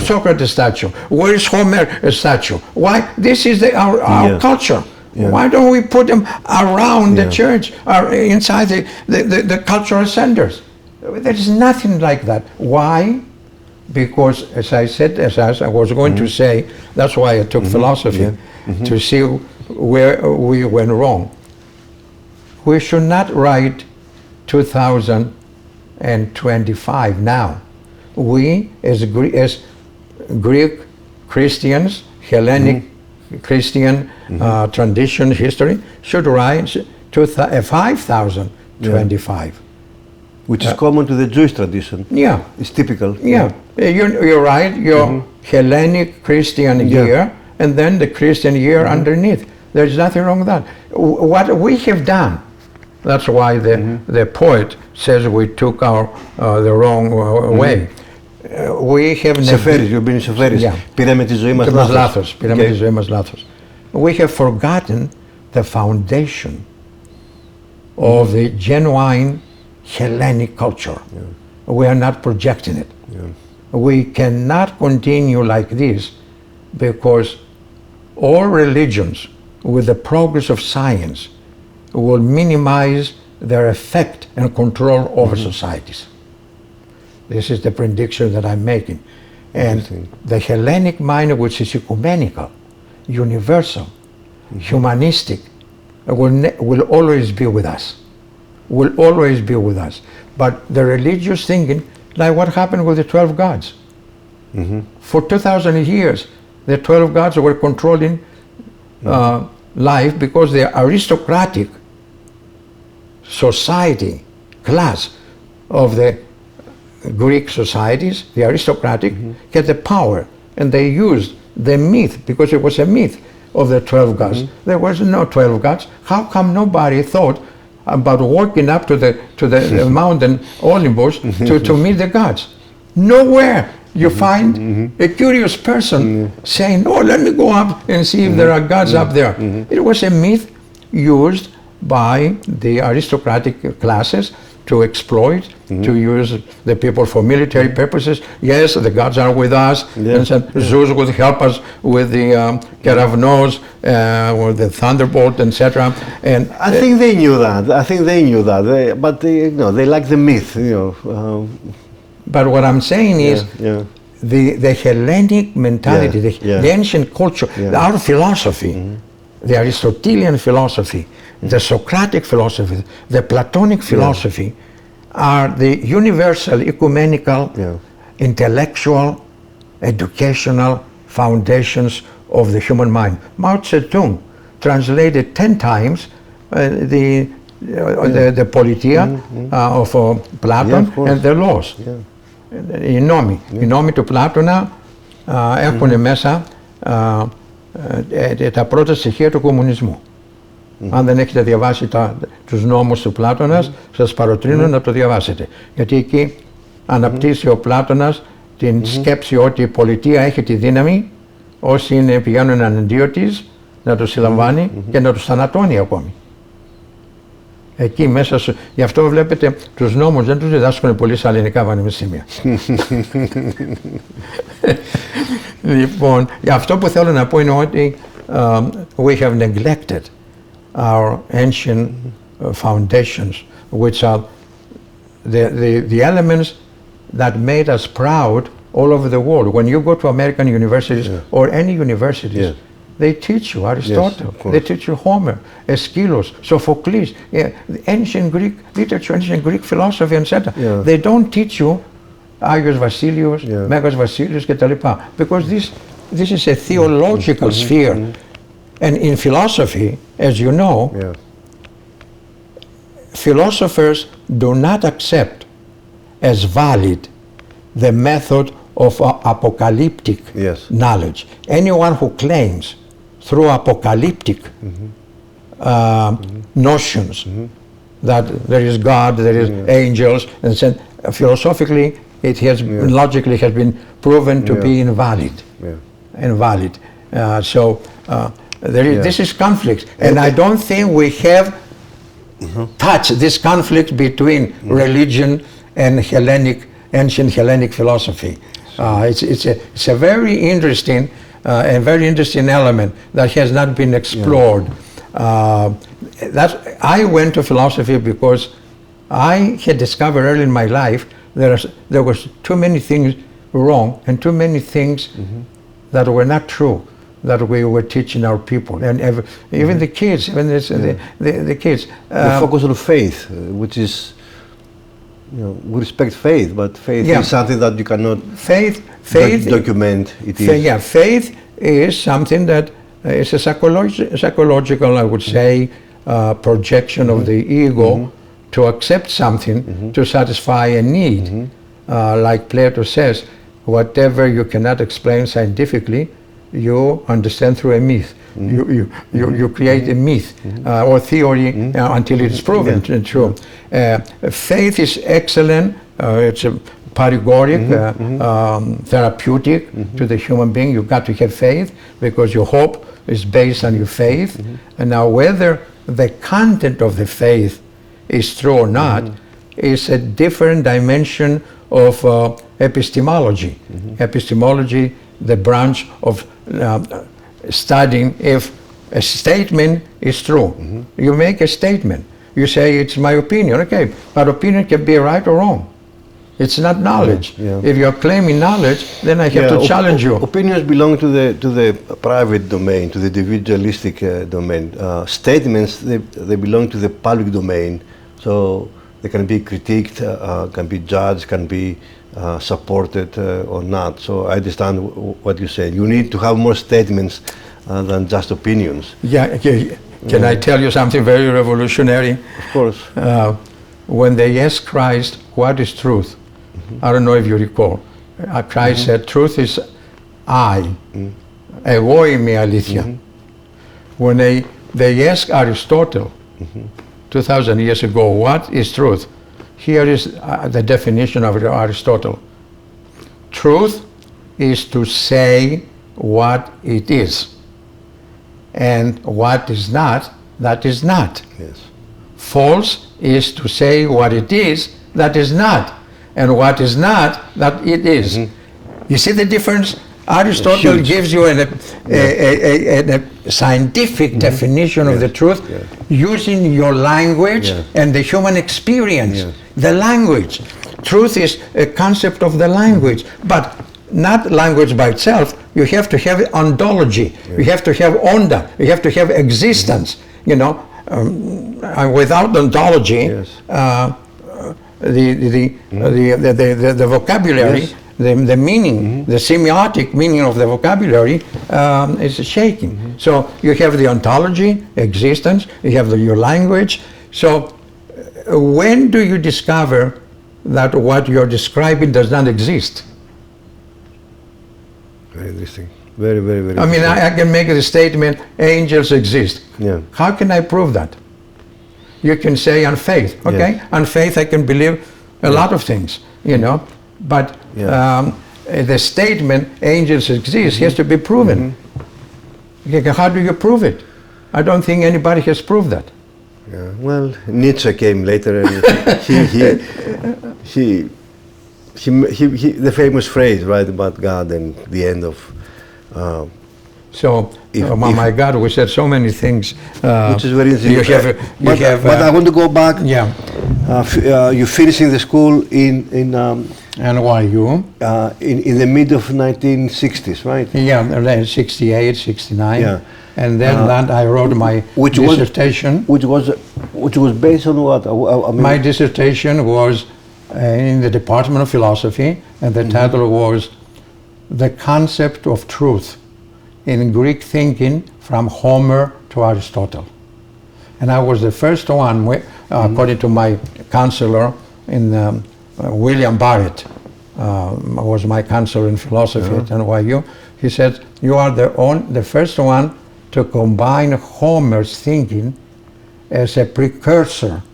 Socrates' statue? Where is Homer's statue? Why? This is our culture. Why don't we put them around the church or inside the cultural centers? There is nothing like that. Why? Because, as I said, as I was going to say, that's why I took philosophy, to see where we went wrong. We should not write 2025 now. We, as Greek Christians, Hellenic Christian tradition, history, should write 5025. Which is common to the Jewish tradition. It's typical. You're right, your Hellenic Christian year, and then the Christian year underneath. There's nothing wrong with that. What we have done, that's why the poet says we took the wrong way. We have You've been Seferis. Πήραμε τη ζωή μας λάθος. We have forgotten the foundation of the genuine Hellenic culture. We are not projecting it. We cannot continue like this because all religions, with the progress of science, will minimize their effect and control over societies. This is the prediction that I'm making. And the Hellenic mind, which is ecumenical, universal, humanistic, will always be with us. Will always be with us. But the religious thinking, like what happened with the 12 gods. For 2,000 years, the 12 gods were controlling life because the aristocratic society, class, of the Greek societies, the aristocratic, had the power, and they used the myth, because it was a myth of the 12 gods. There was no 12 gods. How come nobody thought about walking up to the mountain Olympus to meet the gods? Nowhere you find a curious person saying, oh, let me go up and see if there are gods up there. It was a myth used by the aristocratic classes to exploit, to use the people for military purposes. Yes, the gods are with us, and so Zeus would help us with the Keravnos, or the thunderbolt, etc. And I think they knew that. I think they knew that. But they like the myth, But what I'm saying is, the Hellenic mentality, the ancient culture, our philosophy, the Aristotelian philosophy, the Socratic philosophy, the Platonic philosophy are the universal, ecumenical, intellectual, educational foundations of the human mind. Mao Zedong translated 10 times the Politeia of Platon and the laws. Οι νόμοι του Πλάτωνα έχουν μέσα τα πρώτα στοιχεία του κομμουνισμού. Αν δεν έχετε διαβάσει τους νόμους του Πλάτωνας, σας παροτρύνω να το διαβάσετε. Γιατί εκεί αναπτύσσει ο Πλάτωνας την σκέψη ότι η πολιτεία έχει τη δύναμη, όσοι πηγαίνουν εναντίον της, να τους συλλαμβάνει και να τους θανατώνει ακόμη. Εκεί μέσα, γι' αυτό βλέπετε τους νόμους δεν τους διδάσκουν πολύ στα ελληνικά πανεπιστήμια. Λοιπόν, αυτό που θέλω να πω είναι ότι we have neglected our ancient foundations, which are the elements that made us proud all over the world. When you go to American universities or any universities, they teach you Aristotle, they teach you Homer, Aeschylus, Sophocles, ancient Greek literature, ancient Greek philosophy, etc. They don't teach you Άγιος Βασίλειος, Μέγας Βασίλειος κτλ. Because this is a theological sphere. And in philosophy, as you know, philosophers do not accept as valid the method of apocalyptic knowledge. Anyone who claims through apocalyptic notions that there is God, there is angels, and so philosophically it has logically has been proven to be invalid. This is conflict, and I don't think we have touched this conflict between religion and ancient Hellenic philosophy. It's a very interesting element that has not been explored. I went to philosophy because I had discovered early in my life there was too many things wrong and too many things that were not true that we were teaching our people, and even the kids, the kids. The focus on faith, which is, we respect faith, but faith is something that you cannot document. Faith is something that is a psychological, I would say, projection of the ego to accept something to satisfy a need. Like Plato says, whatever you cannot explain scientifically, you understand through a myth. You create a myth or theory until it's proven true. Faith is excellent. It's a paregoric, therapeutic to the human being. You've got to have faith because your hope is based on your faith. And now whether the content of the faith is true or not is a different dimension of epistemology. Epistemology, the branch of studying if a statement is true. You make a statement. You say, it's my opinion. Okay, but opinion can be right or wrong. It's not knowledge. If you're claiming knowledge, then I have to challenge you. Opinions belong to the private domain, to the individualistic domain. Statements, they belong to the public domain. So they can be critiqued, can be judged, can be supported or not. So I understand what you say. You need to have more statements than just opinions. Can I tell you something very revolutionary? Of course. when they asked Christ, what is truth? I don't know if you recall. Christ said, truth is I. Εγώ είμαι η αλήθεια. When they asked Aristotle 2,000 years ago, what is truth? Here is the definition of Aristotle. Truth is to say what it is. And what is not, that is not. Yes. False is to say what it is, that is not. And what is not, that it is. You see the difference? Aristotle gives you a scientific definition of the truth using your language and the human experience. The language. Truth is a concept of the language, but not language by itself. You have to have ontology. You have to have onda. You have to have existence. You know, without ontology, the vocabulary, the meaning, the semiotic meaning of the vocabulary is shaking. So you have the ontology, existence, you have your language. So when do you discover that what you're describing does not exist? Very interesting. Very, very, very I mean, I can make the statement, angels exist. Yeah. How can I prove that? You can say on faith, okay? Yes. On faith I can believe a lot of things, you know, but the statement, angels exist, has to be proven. Okay, how do you prove it? I don't think anybody has proved that. Yeah. Well, Nietzsche came later, and the famous phrase, right, about God and the end of. My God, we said so many things. Which is very interesting. But I want to go back. Yeah. You finishing the school in NYU. In the mid of 1960s, right? Yeah, 68, 69. Yeah. And then I wrote my dissertation. Which was based on what? I mean, my dissertation was in the Department of Philosophy, and the title was The Concept of Truth in Greek Thinking from Homer to Aristotle. And I was the first one, according to my counselor in William Barrett, was my counselor in philosophy at NYU. He said, you are the first one to combine Homer's thinking as a precursor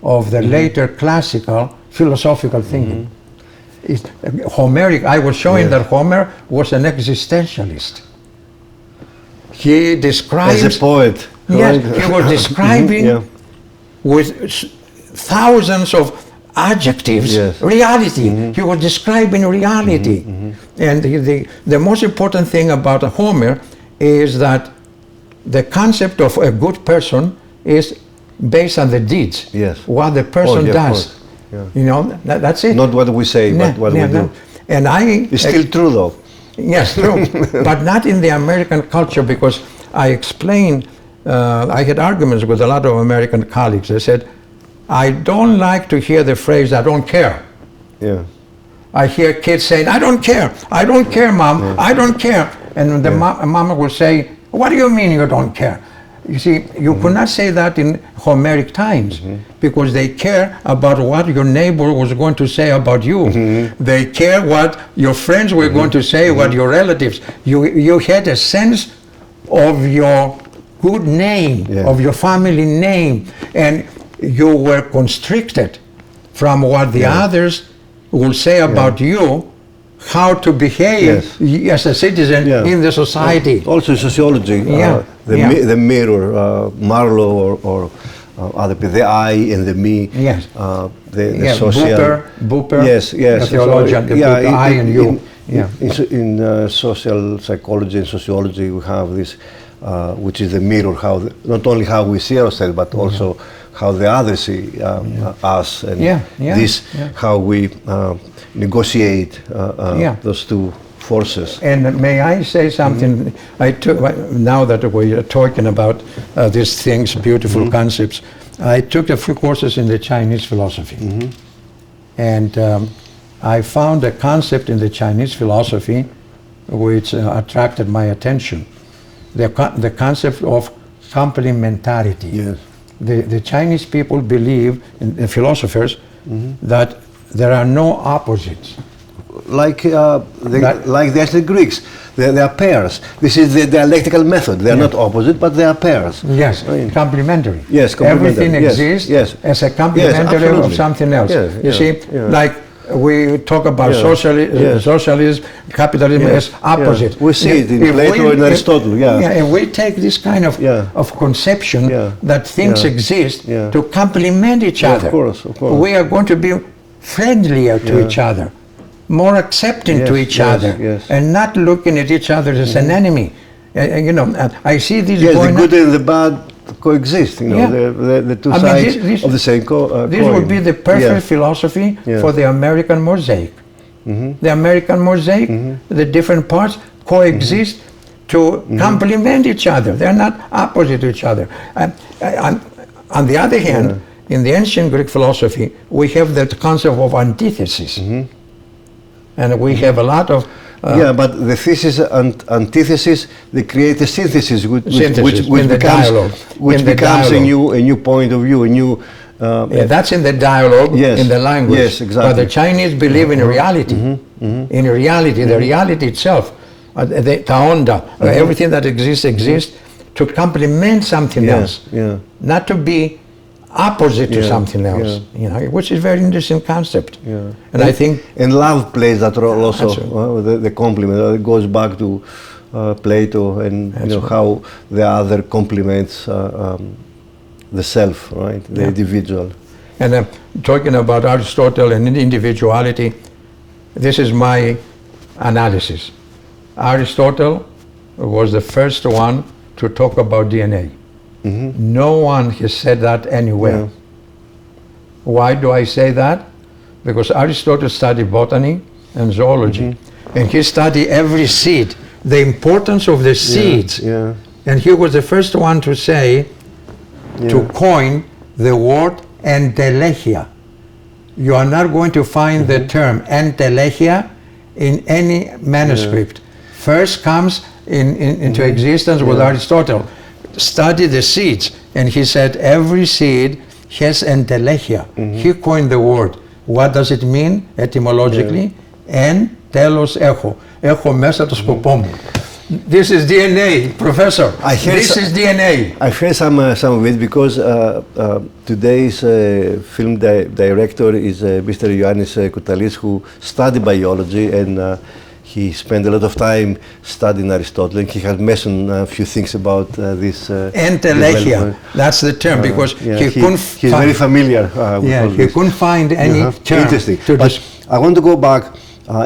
of the later classical philosophical thinking. Homeric, I was showing that Homer was an existentialist. He describes... As a poet. Yes, he was describing with thousands of adjectives reality. He was describing reality. And the most important thing about Homer is that the concept of a good person is based on the deeds, what the person does. You know, that's it. Not what we say, but what we do. And it's still true, though. Yes, true, but not in the American culture, because I explained, I had arguments with a lot of American colleagues. They said, I don't like to hear the phrase, I don't care. Yeah. I hear kids saying, I don't care, Mom, I don't care. And the mama will say, what do you mean you don't care? You see, you could not say that in Homeric times, because they care about what your neighbor was going to say about you. They care what your friends were going to say, what your relatives. You had a sense of your good name, of your family name, and you were constricted from what the others will say about you, how to behave as a citizen in the society. Also sociology, the mirror, Marlowe or other people, the I and the me, the social. Buper, the theologian, the I and you. In social psychology and sociology, we have this, which is the mirror, not only how we see ourselves, but also how the others see us, and this how we negotiate those two forces. And may I say something? Now that we are talking about these things, beautiful concepts, I took a few courses in the Chinese philosophy, and I found a concept in the Chinese philosophy which attracted my attention. The concept of complementarity. the Chinese people believe, the philosophers, that there are no opposites. Like the ancient Greeks, they are pairs. This is the dialectical method. They are not opposite, but they are pairs. Yes, complementary. Yes, complementary. Everything exists as a complementary of something else. You see, like we talk about socialism, capitalism as opposite. We see it in Plato and Aristotle. And we take this kind of conception that things exist to complement each other. Of course. We are going to be friendlier to each other, more accepting to each other, and not looking at each other as an enemy. And, you know, I see this going the good and the bad coexist, you know, the two sides of the same coin. This would be the perfect philosophy for the American mosaic. The American mosaic, the different parts coexist to complement each other. They're not opposite to each other. On the other hand, in the ancient Greek philosophy, we have that concept of antithesis. And we have a lot of... but the thesis and antithesis, they create a synthesis, which becomes a new point of view, a new... that's in the dialogue, in the language. Yes, exactly. But the Chinese believe in reality. In reality, the reality itself, the taonda, everything that exists to complement something else, not to be opposite to something else, you know, which is a very interesting concept. And I think... And love plays that role also, the complement. It goes back to Plato and you know, how the other complements the self, right, the individual. And talking about Aristotle and individuality, this is my analysis. Aristotle was the first one to talk about DNA. No one has said that anywhere. Why do I say that? Because Aristotle studied botany and zoology, and he studied every seed, the importance of the seeds. And he was the first one to say, to coin the word entelechia. You are not going to find the term entelechia in any manuscript. First comes into existence with Aristotle. Study the seeds, and he said every seed has entelechia. He coined the word. What does it mean etymologically? En telos echo. Echo μέσα το σκοπό μου. This is DNA, Professor. This is DNA. I heard some of it because today's film director is Mr. Ioannis Koutalis, who studied biology, and he spent a lot of time studying Aristotle, and he has mentioned a few things about this. Entelechia, that's the term, because he couldn't he's very familiar with all he this. couldn't find any term. Interesting. But I want to go back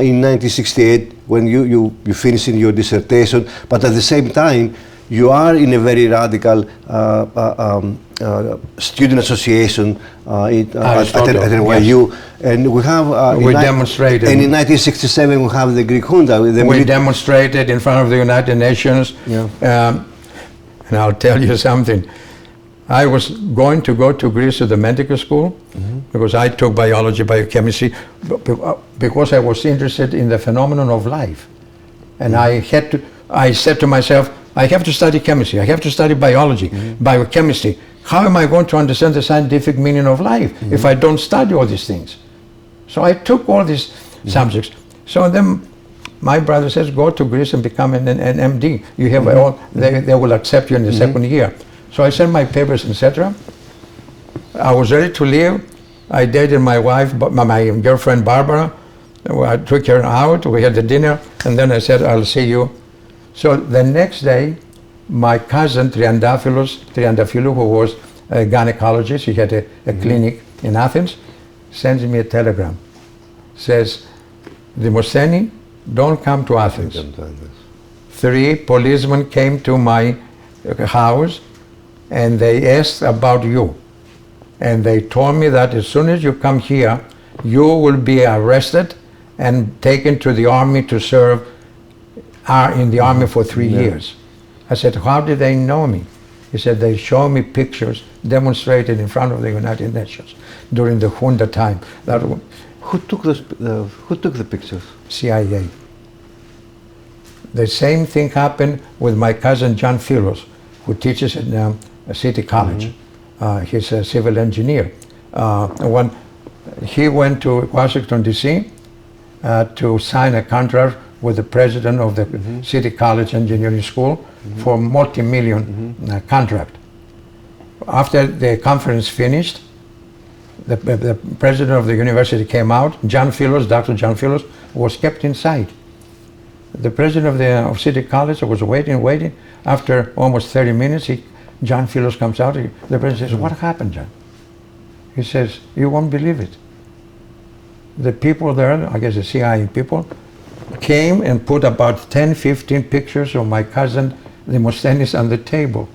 in 1968 when you finished your dissertation, but at the same time you are in a very radical student association at NYU, and we have we demonstrated. And in 1967 we have the Greek junta. We demonstrated in front of the United Nations, and I'll tell you something. I was going to go to Greece to the medical school because I took biology, biochemistry, because I was interested in the phenomenon of life, and I said to myself, I have to study chemistry, I have to study biology, biochemistry. How am I going to understand the scientific meaning of life if I don't study all these things? So I took all these subjects. So then my brother says, go to Greece and become an MD. You have all, they will accept you in the second year. So I sent my papers, etc. I was ready to leave. I dated my wife, my girlfriend Barbara. I took her out, we had the dinner, and then I said, I'll see you. So the next day, my cousin Triantafillou, who was a gynecologist, he had a clinic in Athens, sends me a telegram. Says, Demosthenes, don't come to Athens. 3 policemen came to my house and they asked about you. And they told me that as soon as you come here, you will be arrested and taken to the army to serve in the army for 3 years. I said, how did they know me? He said, they showed me pictures demonstrated in front of the United Nations during the junta time. Who took the pictures? CIA. The same thing happened with my cousin John Philos, who teaches at City College. he's a civil engineer. When he went to Washington, D.C. To sign a contract with the president of the City College Engineering School for multi-million contract. After the conference finished, the president of the university came out. Dr. John Philos was kept inside. The president of City College was waiting. After almost 30 minutes, John Philos comes out. The president says, "What happened, John?" He says, "You won't believe it. The people there, I guess the CIA people, came and put about 10, 15 pictures of my cousin Demosthenes on the table.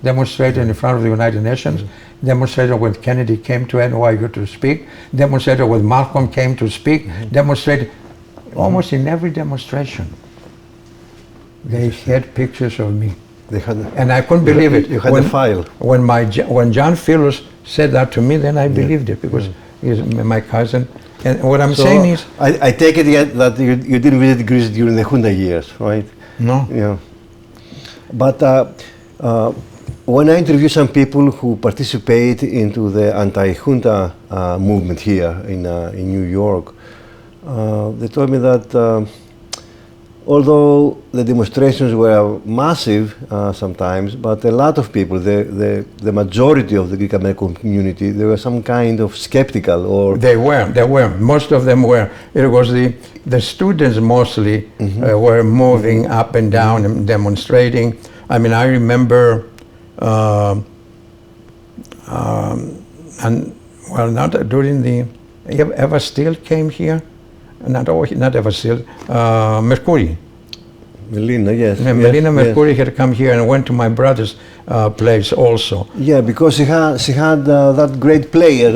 Demonstrated in front of the United Nations, demonstrated when Kennedy came to NYU to speak, demonstrated when Malcolm came to speak, demonstrated almost in every demonstration. They had pictures of me. And I couldn't believe it. You had the file. When John Philos said that to me, then I believed it, because he's my cousin. And what I'm saying is... I take it that you didn't visit Greece during the junta years, right? No. Yeah. But when I interview some people who participate into the anti-junta movement here in New York, they told me that although the demonstrations were massive sometimes, but a lot of people, the majority of the Greek American community, they were some kind of skeptical, or... They were. Most of them were. It was the students mostly were moving up and down and demonstrating. I mean, I remember, not during the... Eva Steele came here. Not Eva Steele, Mercury. Melina, yes. Melina Mercury had come here and went to my brother's place also. Yeah, because she had that great play at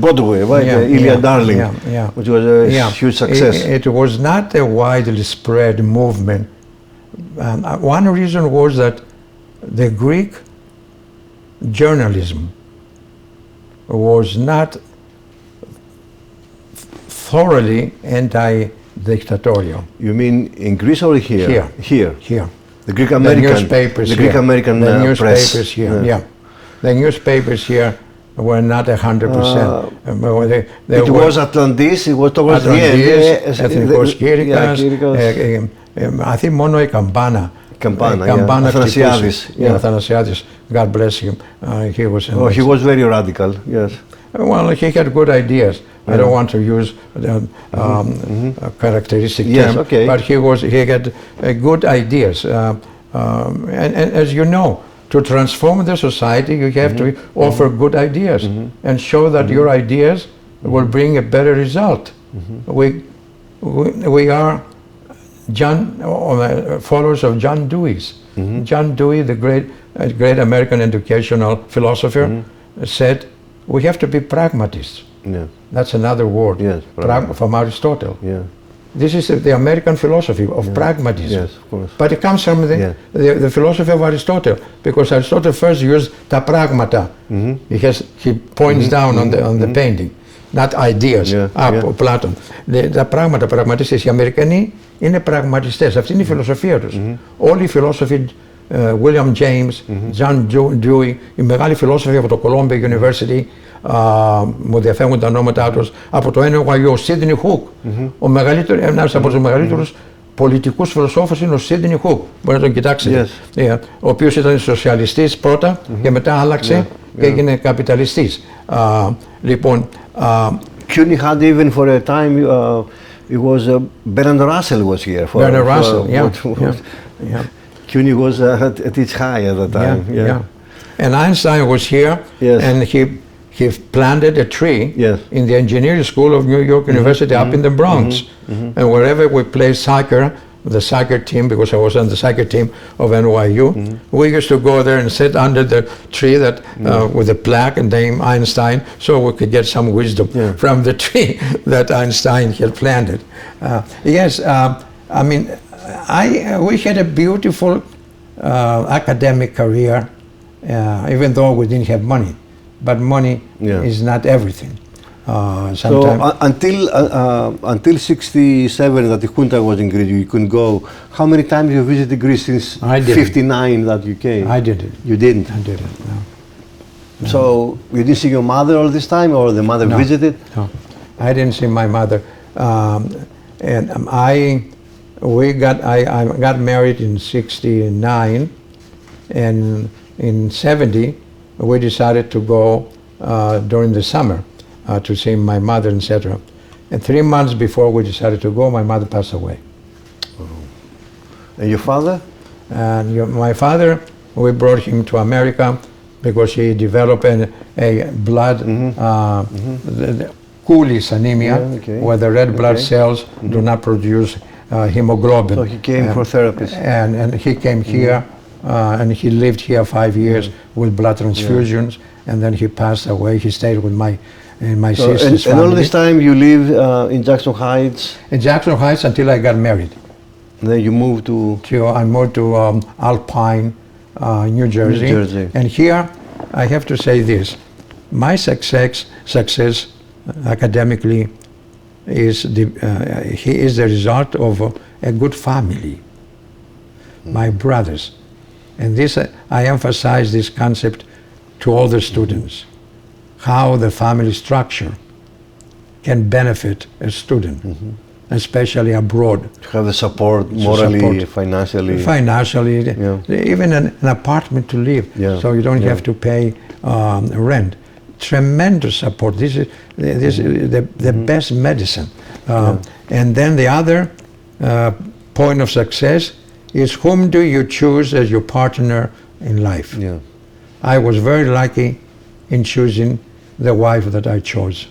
Broadway, right? Ilya Darling, which was a huge success. It was not a widely spread movement. One reason was that the Greek journalism was not thoroughly anti-dictatorial. You mean in Greece or here? Here. The Greek American newspapers. The Greek American newspapers press. Here. Yeah. The newspapers here were not 100%. It was Atlantis. It was towards the end. Ethnikos Kyrikos. I think mono Campana. Athanasiadis. Athanasiadis. God bless him. He was. He was very radical. Yes. Well, he had good ideas. I don't want to use a characteristic term, but he had good ideas. And as you know, to transform the society, you have to offer good ideas and show that your ideas will bring a better result. We are followers of John Dewey's. John Dewey, the great American educational philosopher, said, we have to be pragmatists. Yeah. That's another word, from Aristotle. Yeah. This is the American philosophy of pragmatism. Yes, of course. But it comes from the philosophy of Aristotle, because Aristotle first used ta pragmata. He points down on the painting, not ideas. Platon. Τα πράγματα, πραγματιστές. Οι Αμερικανοί είναι πραγματιστές. Αυτή είναι η φιλοσοφία τους. Όλοι οι φιλόσοφοι, William James, John Dewey, οι μεγάλοι φιλόσοφοι από το Columbia University, μου διαφεύγουν τα ονόματά τους, από το NYU, ο Sidney Hook, ένας από τους μεγαλύτερους πολιτικούς φιλοσόφους είναι ο Sidney Hook, μπορεί να τον κοιτάξετε, ο οποίος ήταν σοσιαλιστής πρώτα και μετά άλλαξε και έγινε καπιταλιστής. Λοιπόν, CUNY had even for a time, it was Bernard Russell was here. Bernard Russell, CUNY was at its high at the time. And Einstein was here, and he planted a tree in the engineering school of New York University up in the Bronx. And wherever we played soccer, the soccer team, because I was on the soccer team of NYU, we used to go there and sit under the tree that with a plaque and name Einstein, so we could get some wisdom from the tree that Einstein had planted. I mean, we had a beautiful academic career, even though we didn't have money. But money is not everything. So until 1967, that the junta was in Greece, you couldn't go. How many times you visited Greece since '59 that you came? I did it. You didn't? I did it. No. So you didn't see your mother all this time, or the mother visited? No, I didn't see my mother. And I got married in '69, and in '70 we decided to go during the summer to see my mother, etc. And 3 months before we decided to go, my mother passed away. Oh. And your father? And my father, we brought him to America because he developed a blood coolies anemia, where the red blood cells do not produce hemoglobin. So he came for therapy. And he came here, and he lived here 5 years with blood transfusions, and then he passed away. He stayed with my sister's family. And all this time you live in Jackson Heights? In Jackson Heights until I got married. And then you moved to? I moved to Alpine, New Jersey. And here, I have to say this. My success academically is the result of a good family. My brothers. And this, I emphasize this concept to all the students. How the family structure can benefit a student, especially abroad. To have the support, morally, financially. Financially, even an apartment to live, so you don't have to pay rent. Tremendous support. This is the best medicine. And then the other point of success is, whom do you choose as your partner in life? I was very lucky in choosing the wife that I chose.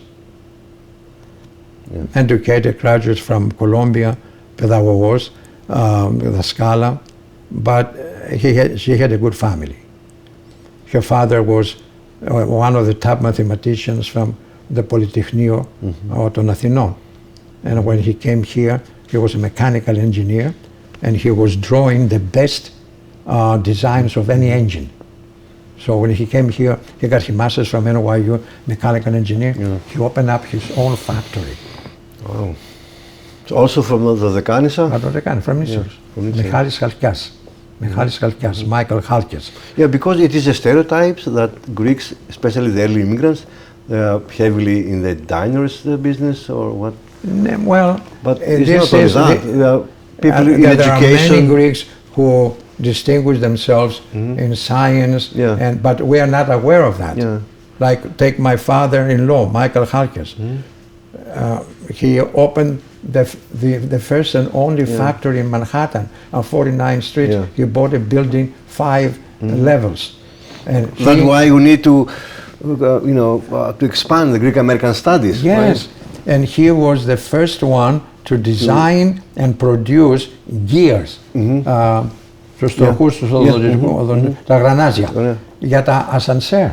Educator, graduates from Columbia, pedagogos, δασκάλα, but she had a good family. Her father was one of the top mathematicians from the Polytechnio των Αθηνών. And when he came here, he was a mechanical engineer, and he was drawing the best designs of any engine. So when he came here, he got his master's from NYU, mechanical engineer. He opened up his own factory. Wow. So also from the Dekanisa? From Nisyros. Michalis Halkias, Michael Halkias. Yeah, because it is a stereotype that Greeks, especially the early immigrants, they are heavily in the diners business, or what? Well, but it's not only that. People in education. There are many Greeks who distinguish themselves in science, but we are not aware of that. Like, take my father-in-law, Michael Halkias. He opened the first and only factory in Manhattan on 49th Street. He bought a building 5 levels. And that's why you need to, to expand the Greek American studies. Yes, right? And he was the first one to design and produce gears. Στους τροχούς, τα γρανάζια, για τα ασανσέρ.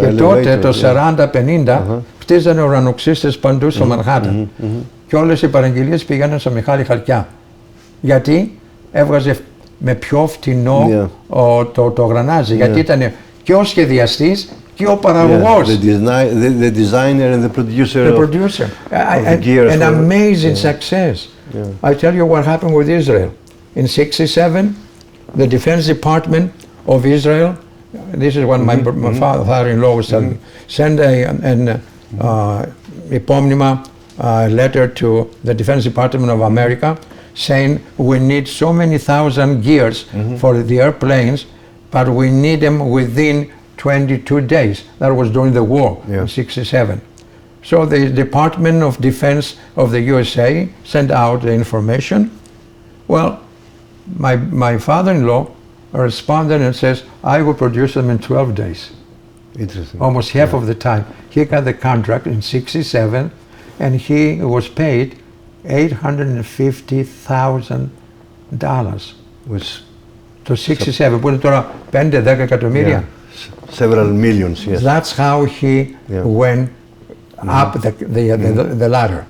Και τότε, το 40-50, χτίζανε ουρανοξύστες παντού στο Μανχάταν. Και όλες οι παραγγελίες πήγαιναν στο Μιχάλη Χαλκιά. Γιατί έβγαζε με πιο φτηνό το γρανάζι. Γιατί ήταν και ο σχεδιαστής και ο παραγωγός. The designer and the producer. The producer. An amazing success. I tell you what happened with Israel. In '67, the Defense Department of Israel, this is what my father-in-law was telling me, sent an επώνυμα letter to the Defense Department of America saying, we need so many thousand gears for the airplanes, but we need them within 22 days. That was during the war in '67. So the Department of Defense of the USA sent out the information. Well, my father-in-law responded and says, I will produce them in 12 days. Interesting. Almost half of the time. He got the contract in '67, and he was paid $850,000. Which to 67, που είναι τώρα 5-10 εκατομμύρια. Several millions, yes. That's how he went up the ladder.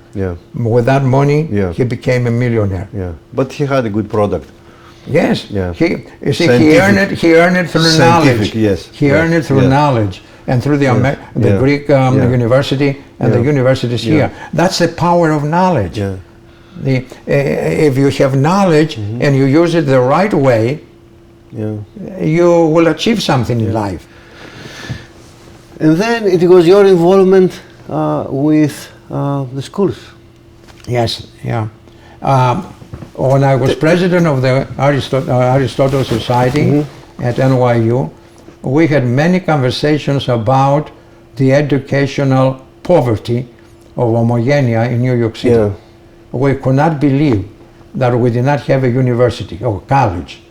With that money, he became a millionaire. But he had a good product. Yes. He earned it through knowledge. He earned it through knowledge and through the Greek university and the universities here. That's the power of knowledge. If you have knowledge and you use it the right way, you will achieve something in life. And then it was your involvement with the schools. Yes, yeah. When I was president of the Aristotle Society at NYU, we had many conversations about the educational poverty of homogeneia in New York City. Yeah. We could not believe that we did not have a university or college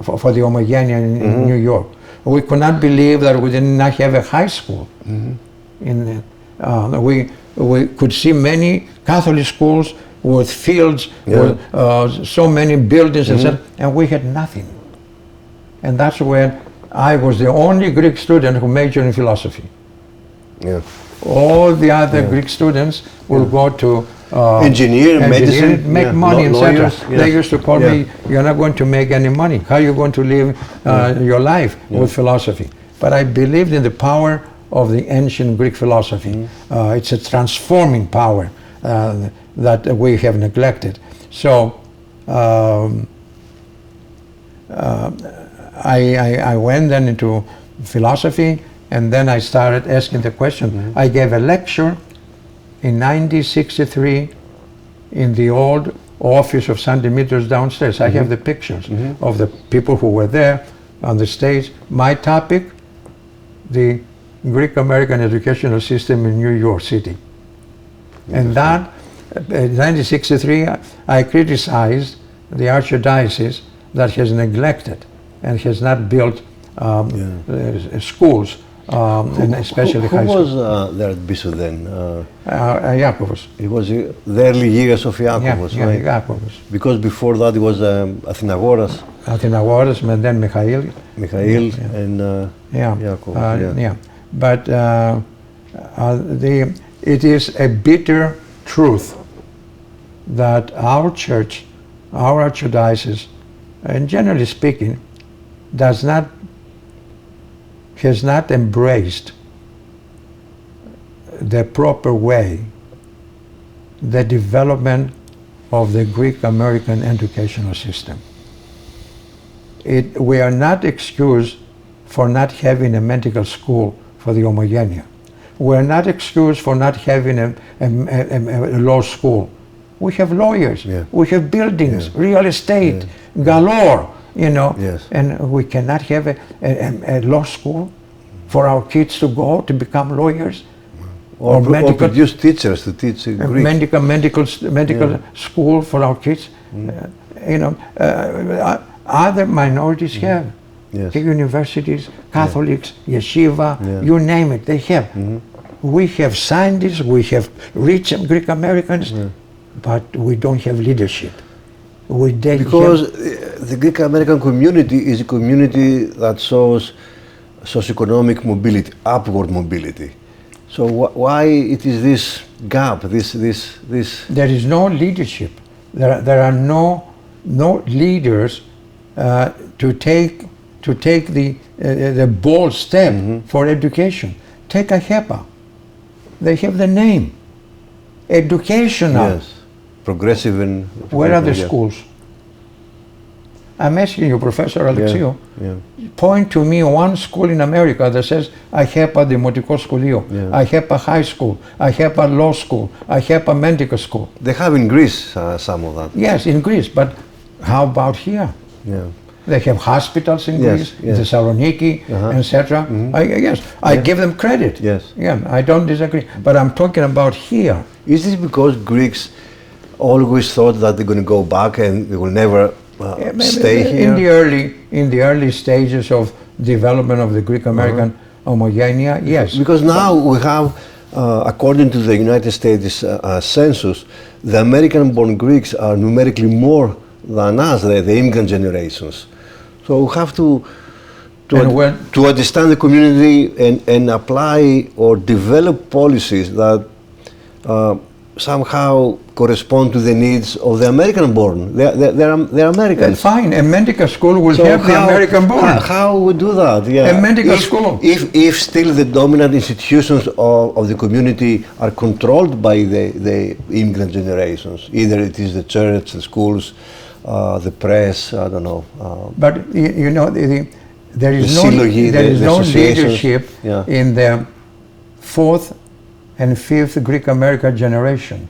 for the homogeneia in New York. We could not believe that we did not have a high school. We could see many Catholic schools with fields, with so many buildings, etc., and we had nothing. And that's when I was the only Greek student who majored in philosophy. Yeah. All the other Greek students will go to engineer, medicine, make money, etc. Yeah. They used to call me, "You're not going to make any money. How are you going to live your life with philosophy?" But I believed in the power of the ancient Greek philosophy. It's a transforming power that we have neglected. So I went then into philosophy, and then I started asking the question. I gave a lecture in 1963 in the old office of St. Demetrius downstairs. I have the pictures of the people who were there on the stage. My topic, the Greek American educational system in New York City. And that, in 1963, I criticized the Archdiocese that has neglected and has not built schools, and especially high schools. Who was the Archbishop then? Iakovos. It was the early years of Iakovos, right? Iakovos. Because before that it was Athinagoras. Athinagoras, and then Mikhail. And Iakovos. But it is a bitter truth that our church, our archdiocese, and generally speaking, has not embraced the proper way the development of the Greek American educational system. We are not excused for not having a medical school for the homogeneia. We are not excused for not having a law school. We have lawyers, we have buildings, real estate, galore, and we cannot have a law school for our kids to go to become lawyers. Or produce teachers to teach Greek. Medical school for our kids. Other minorities have. Universities, Catholics, yeshiva, you name it, they have. We have scientists, we have rich Greek Americans, but we don't have leadership. Because the Greek American community is a community that shows socioeconomic mobility, upward mobility. So why it is this gap, this? There is no leadership. There are no leaders to take the bold step for education. Take AHEPA. They have the name. Educational. Yes. Progressive and... Where are the schools? I'm asking you, Professor Alexiou, point to me one school in America that says AHEPA Δημοτικό Σχολείο, AHEPA High School, AHEPA Law School, AHEPA Medical School. They have in Greece some of that. Yes, in Greece, but how about here? They have hospitals in Greece, Thessaloniki, etc. I give them credit. I don't disagree. But I'm talking about here. Is this because Greeks always thought that they're going to go back and they will never stay here? In the early stages of development of the Greek American homogeneia, yes. Because now we have, according to the United States census, the American-born Greeks are numerically more than us, the immigrant generations. So we have to understand the community and apply or develop policies that somehow correspond to the needs of the American-born. They're Americans. Fine, a medical school will have the American-born. How we do that? A medical school. If still the dominant institutions of the community are controlled by the immigrant generations, either it is the church, the schools, the press, I don't know. But there is no leadership in the fourth and fifth Greek American generation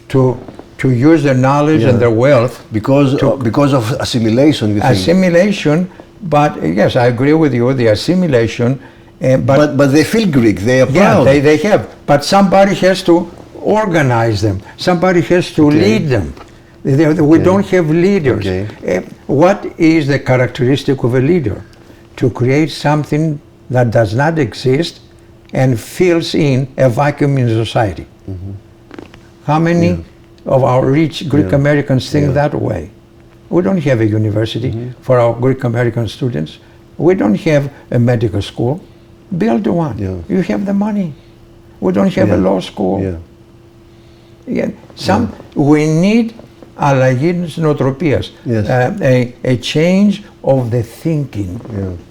to use their knowledge and their wealth because of assimilation. You think? Assimilation, but yes, I agree with you. The assimilation, but they feel Greek. They are proud. Yeah, they have. But somebody has to organize them. Somebody has to lead them. We don't have leaders. What is the characteristic of a leader? To create something that does not exist and fills in a vacuum in society. How many of our rich Greek Americans think that way? We don't have a university for our Greek American students. We don't have a medical school. Build one. You have the money. We don't have a law school. We need αλλαγή νοοτροπίας, a change of the thinking.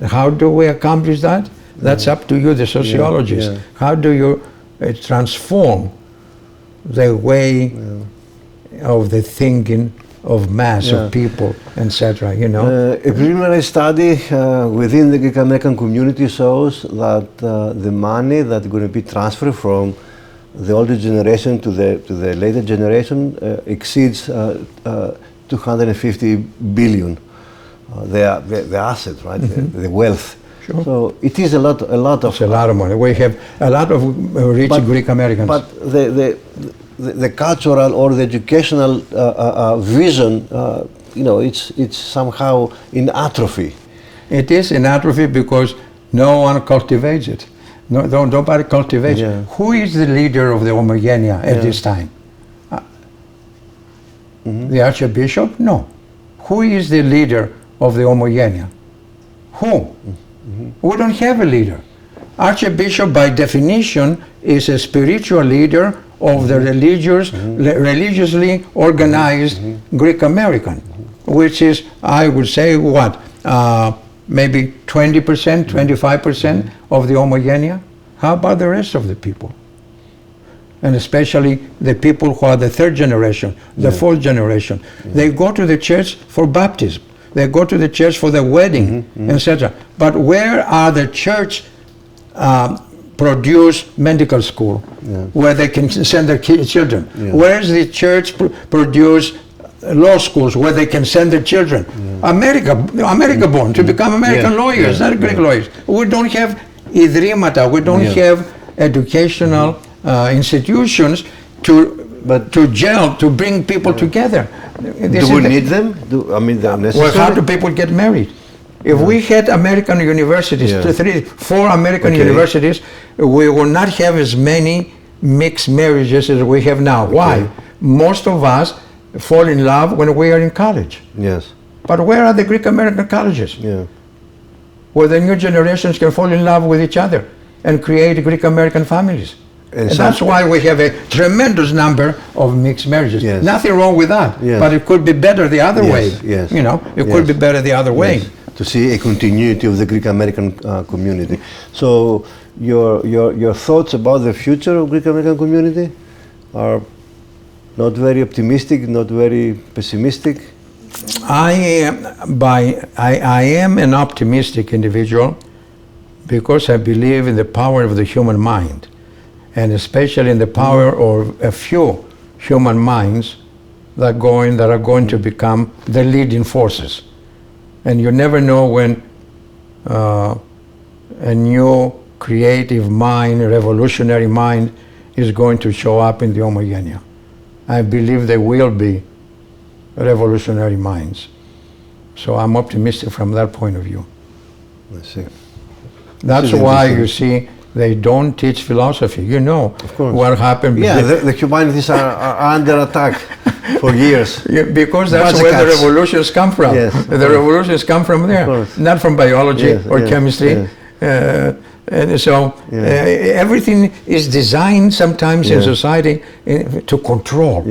How do we accomplish that? That's up to you, the sociologists. How do you transform the way of the thinking of mass of people, etc. You know, a preliminary study within the Greek American community shows that the money that's going to be transferred from the older generation to the later generation exceeds 250 billion. The assets, right? The wealth. Sure. So it is a lot of. It's a lot of money. We have a lot of rich Greek Americans. But the cultural or the educational vision, you know, it's somehow in atrophy. It is in atrophy because no one cultivates it. Nobody cultivates. Who is the leader of the Homogenia at this time? The Archbishop? No. Who is the leader of the Homogenia? Who? We don't have a leader. Archbishop, by definition, is a spiritual leader of the religiously organized Greek American, which is, I would say, what? Maybe 20%, 25% of the Homogenia. How about the rest of the people? And especially the people who are the third generation, the fourth generation. They go to the church for baptism. They go to the church for the wedding, etc. But where are the church produced medical school where they can send their children? Where is the church produced law schools where they can send their children? America born to become American lawyers, not Greek lawyers. We don't have idrimata, we don't have educational institutions to gel, to bring people together. Do we need them? I mean, they're necessary? Well, how do people get married? If we had American universities, 4 American universities, we will not have as many mixed marriages as we have now. Why? Most of us fall in love when we are in college. Yes. But where are the Greek American colleges? Where the new generations can fall in love with each other and create Greek American families. And that's why we have a tremendous number of mixed marriages. Nothing wrong with that, but it could be better the other way. You know, it could be better the other way. To see a continuity of the Greek American community. So your thoughts about the future of Greek American community are not very optimistic, not very pessimistic? I am an optimistic individual because I believe in the power of the human mind, and especially in the power of a few human minds that are going to become the leading forces. And you never know when a new creative mind, a revolutionary mind is going to show up in the Homogenia. I believe there will be revolutionary minds. So I'm optimistic from that point of view. I see. That's why you see they don't teach philosophy. You know what happened. Yeah, the humanities are under attack for years. Because that's where the revolutions come from. The revolutions come from there, not from biology or chemistry. And so everything is designed sometimes in society to control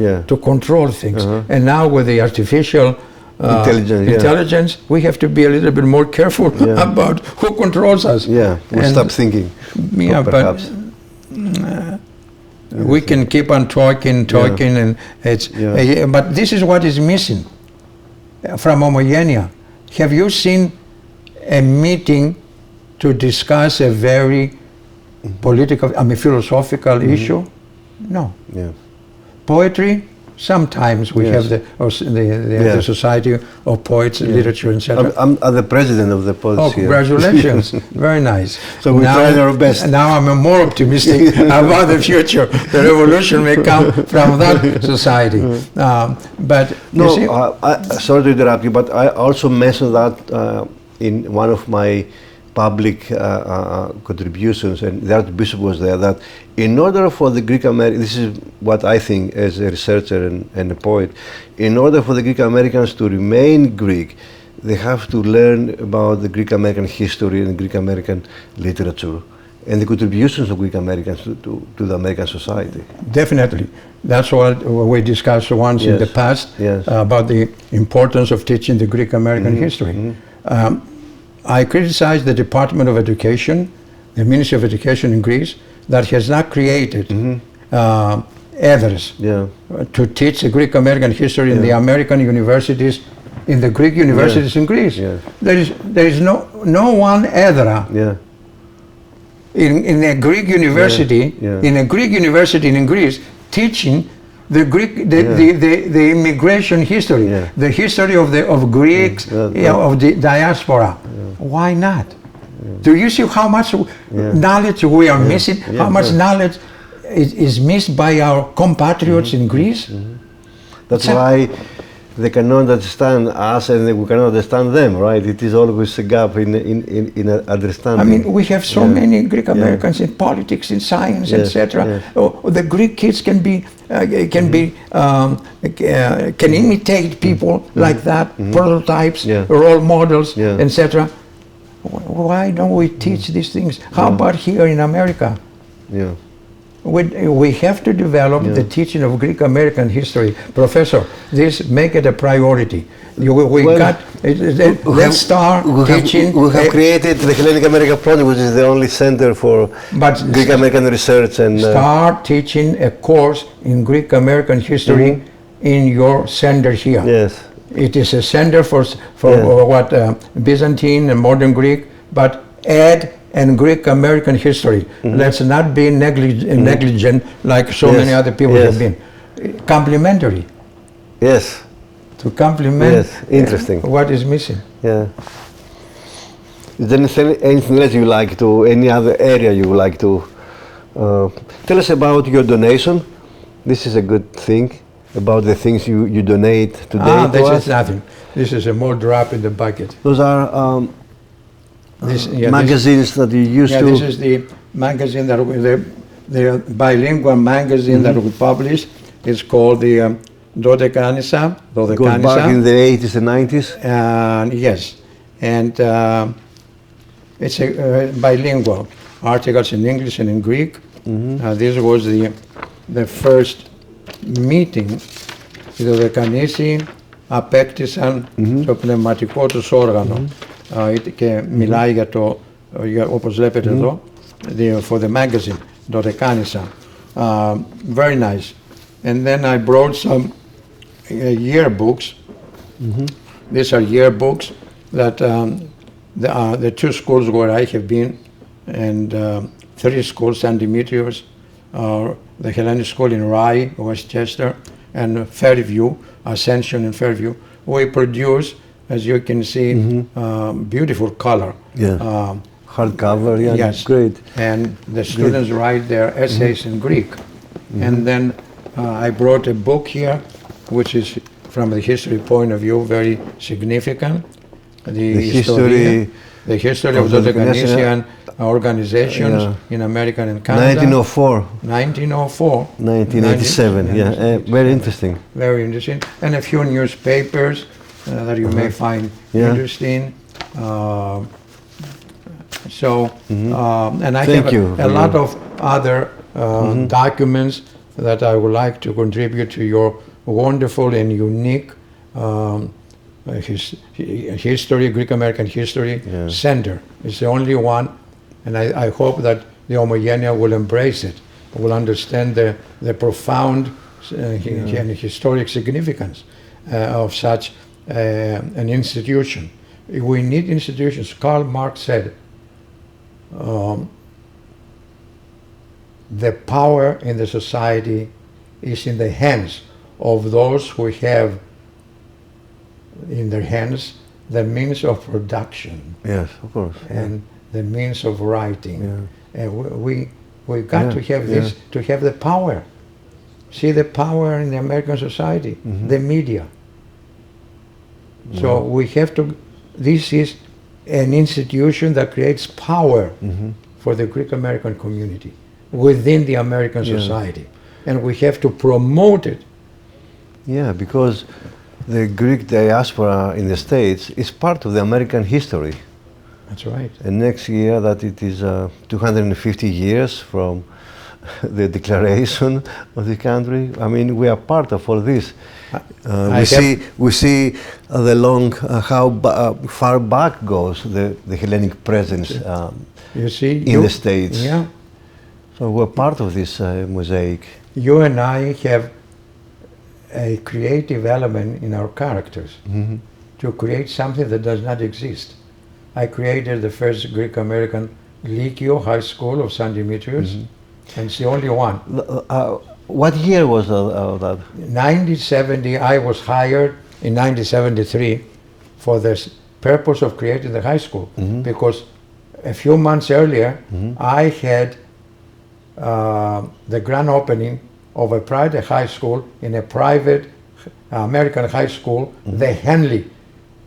things. And now with the artificial intelligence, we have to be a little bit more careful about who controls us. We stop thinking. But we can keep on talking, and it's. But this is what is missing from Homogenia. Have you seen a meeting to discuss a very political, philosophical issue? No. Yeah. Poetry? Sometimes we have the Society of Poets, Literature, etc. I'm the president of the poets Oh, here. congratulations. Very nice. So we're trying our best. Now I'm more optimistic about the future. The revolution may come from that society. But you see, sorry to interrupt you, but I also mentioned that in one of my public contributions, and the Archbishop was there, that in order for the Greek Americans, this is what I think as a researcher and a poet, in order for the Greek Americans to remain Greek, they have to learn about the Greek American history and Greek American literature and the contributions of Greek Americans to the American society. Definitely. That's what we discussed once in the past about the importance of teaching the Greek American history. I criticize the Department of Education, the Ministry of Education in Greece, that has not created others to teach the Greek American history in the American universities, in the Greek universities in Greece. There is no one Edra in a Greek university in Greece teaching the Greek, the immigration history, the history of Greeks, of the diaspora. Why not? Do you see how much knowledge we are missing? How much knowledge is missed by our compatriots in Greece? That's why they cannot understand us and we cannot understand them, right? It is always a gap in understanding. I mean, we have so many Greek Americans in politics, in science, etc. The Greek kids can imitate people like that, prototypes, role models, etc. Why don't we teach these things? How about here in America? We have to develop the teaching of Greek American history. Professor, make it a priority. Let's start teaching. We have created the Hellenic American Project, which is the only center for Greek American research. And start teaching a course in Greek American history in your center here. Yes. It is a center for Byzantine and modern Greek, but add and Greek American history. Let's not be negligent like so many other people have been. Complementary. Yes. To complement interesting. What is missing. Yeah. Is there anything else you like to, any other area you would like to tell us about your donation? This is a good thing, about the things you donate today. This is nothing. This is a more drop in the bucket. Those are magazines that you used to... This is the magazine that the bilingual magazine that we published. It's called the Dodekanisa. Goes back in the 80s and 90s? Yes. And it's a bilingual. Articles in English and in Greek. This was the first meeting. Οι Δωδεκανήσοι απέκτησαν το πνευματικό τους όργανο. Και μιλάει για το, όπως βλέπετε εδώ, for the magazine, Dodekanisa. Very nice. And then I brought some yearbooks. These are yearbooks that the two schools where I have been, and 3 schools, San Demetrios, the Hellenic School in Rye, Westchester, and Fairview, Ascension and Fairview. We produce, as you can see, beautiful color. Hardcover, yes. Great. And the students write their essays in Greek. And then I brought a book here, which is, from the history point of view, very significant. The history of the Dodecanesian organizations in America and Canada. 1904. 1904. 1987, very interesting. Very interesting. And a few newspapers that you may find interesting. And I have a lot of other documents that I would like to contribute to your wonderful and unique history, Greek American history center. It's the only one, and I hope that the Homogenia will embrace it, will understand the profound and historic significance of such an institution. We need institutions. Karl Marx said, the power in the society is in the hands of those who have in their hands the means of production. Yes, of course. And the means of writing. Yeah. And we got to have this, to have the power. See the power in the American society, the media. So we have to, this is an institution that creates power for the Greek American community within the American society. And we have to promote it. Yeah, because the Greek diaspora in the States is part of the American history. That's right. And next year that it is 250 years from the declaration of the country. I mean, we are part of all this. We see the long, how far back goes the Hellenic presence you see, in the States. Yeah. So we're part of this mosaic. You and I have a creative element in our characters to create something that does not exist. I created the first Greek American Lyceum High School of St. Demetrius, and it's the only one. What year was that? 1970, I was hired in 1973 for the purpose of creating the high school, because a few months earlier, I had the grand opening of a private high school in a private American high school, the Henley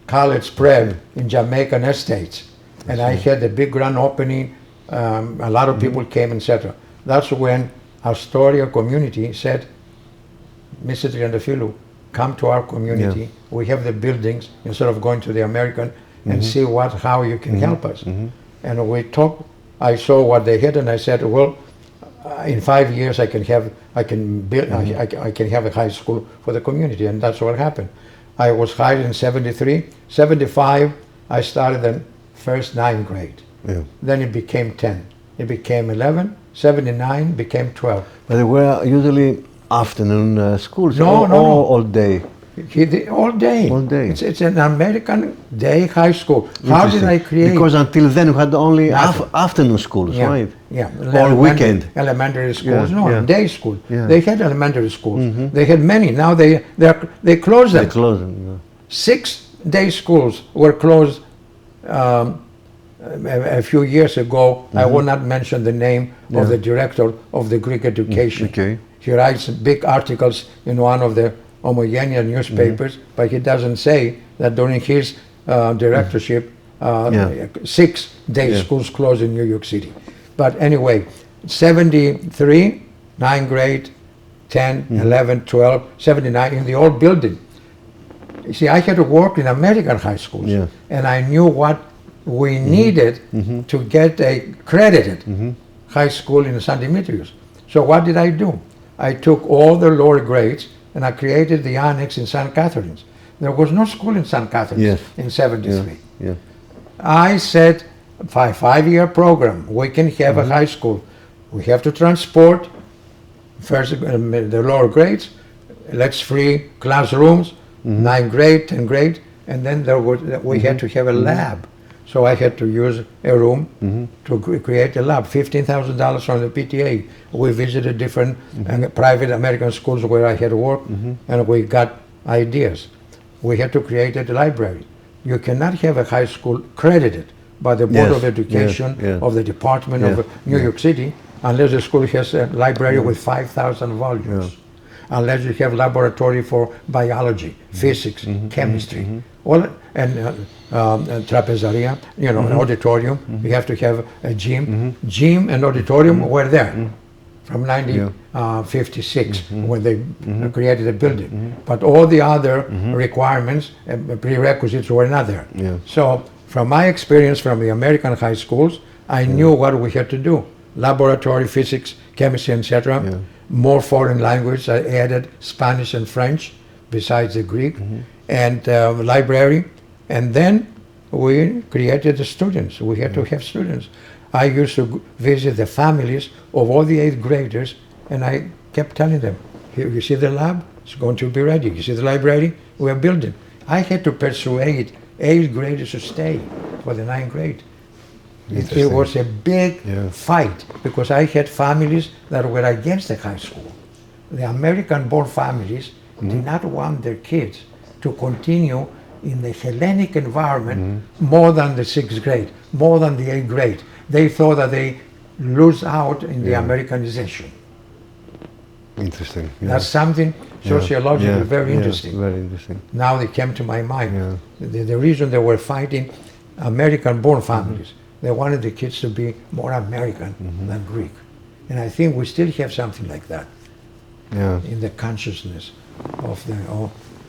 College Prep in Jamaican Estates. And I had a big grand opening, a lot of people came, etc. That's when Astoria community said, Mr. Triantafillou, come to our community. We have the buildings, instead of going to the American, and see how you can help us. And we talked, I saw what they had, and I said, well, in 5 years I can have a high school for the community, and that's what happened. I was hired in 73, 75 I started the first 9th grade. Then it became 10, it became 11, 79 became 12. But they were usually afternoon schools, no, all day. All day. All day. It's an American day high school. How did I create? Because until then we had only afternoon schools, right? Yeah. Or weekend. Elementary schools, day school. Yeah. They had elementary schools. They had many. Now they closed them. They closed them. 6 day schools were closed a few years ago. I will not mention the name of the director of the Greek education. Okay. He writes big articles in one of the homogeneous newspapers, but he doesn't say that during his directorship, 6 day schools closed in New York City. But anyway, 73, 9th grade, 10, 11, 12, 79, in the old building. You see, I had to work in American high schools, and I knew what we needed to get a credited high school in St. Demetrius. So what did I do? I took all the lower grades and I created the annex in St. Catherine's. There was no school in St. Catherine's in 73. I said, 5-year program, we can have a high school. We have to transport first the lower grades, let's free classrooms, 9th grade, 10th grade, and then we had to have a lab. So I had to use a room to create a lab, $15,000 from the PTA. We visited different private American schools where I had worked, and we got ideas. We had to create a library. You cannot have a high school credited by the Board of Education of the Department of New York City unless the school has a library with 5,000 volumes. Unless you have laboratory for biology, physics, chemistry, and trapezaria, an auditorium. You have to have a gym. Gym and auditorium were there from 1956 when they created the building. But all the other requirements, prerequisites were not there. So from my experience from the American high schools, I knew what we had to do. Laboratory, physics, chemistry, etc. More foreign language. I added Spanish and French besides the Greek, and library. And then we created the students. We had to have students. I used to visit the families of all the 8th graders, and I kept telling them, here, you see the lab? It's going to be ready. You see the library? We're building. I had to persuade 8th graders to stay for the 9th grade. It was a big fight because I had families that were against the high school. The American-born families did not want their kids to continue in the Hellenic environment more than the 6th grade, more than the 8th grade. They thought that they lose out in the Americanization. Interesting. That's something sociologically very interesting. Very interesting. Now they came to my mind. The reason they were fighting American-born families, they wanted the kids to be more American than Greek. And I think we still have something like that in the consciousness of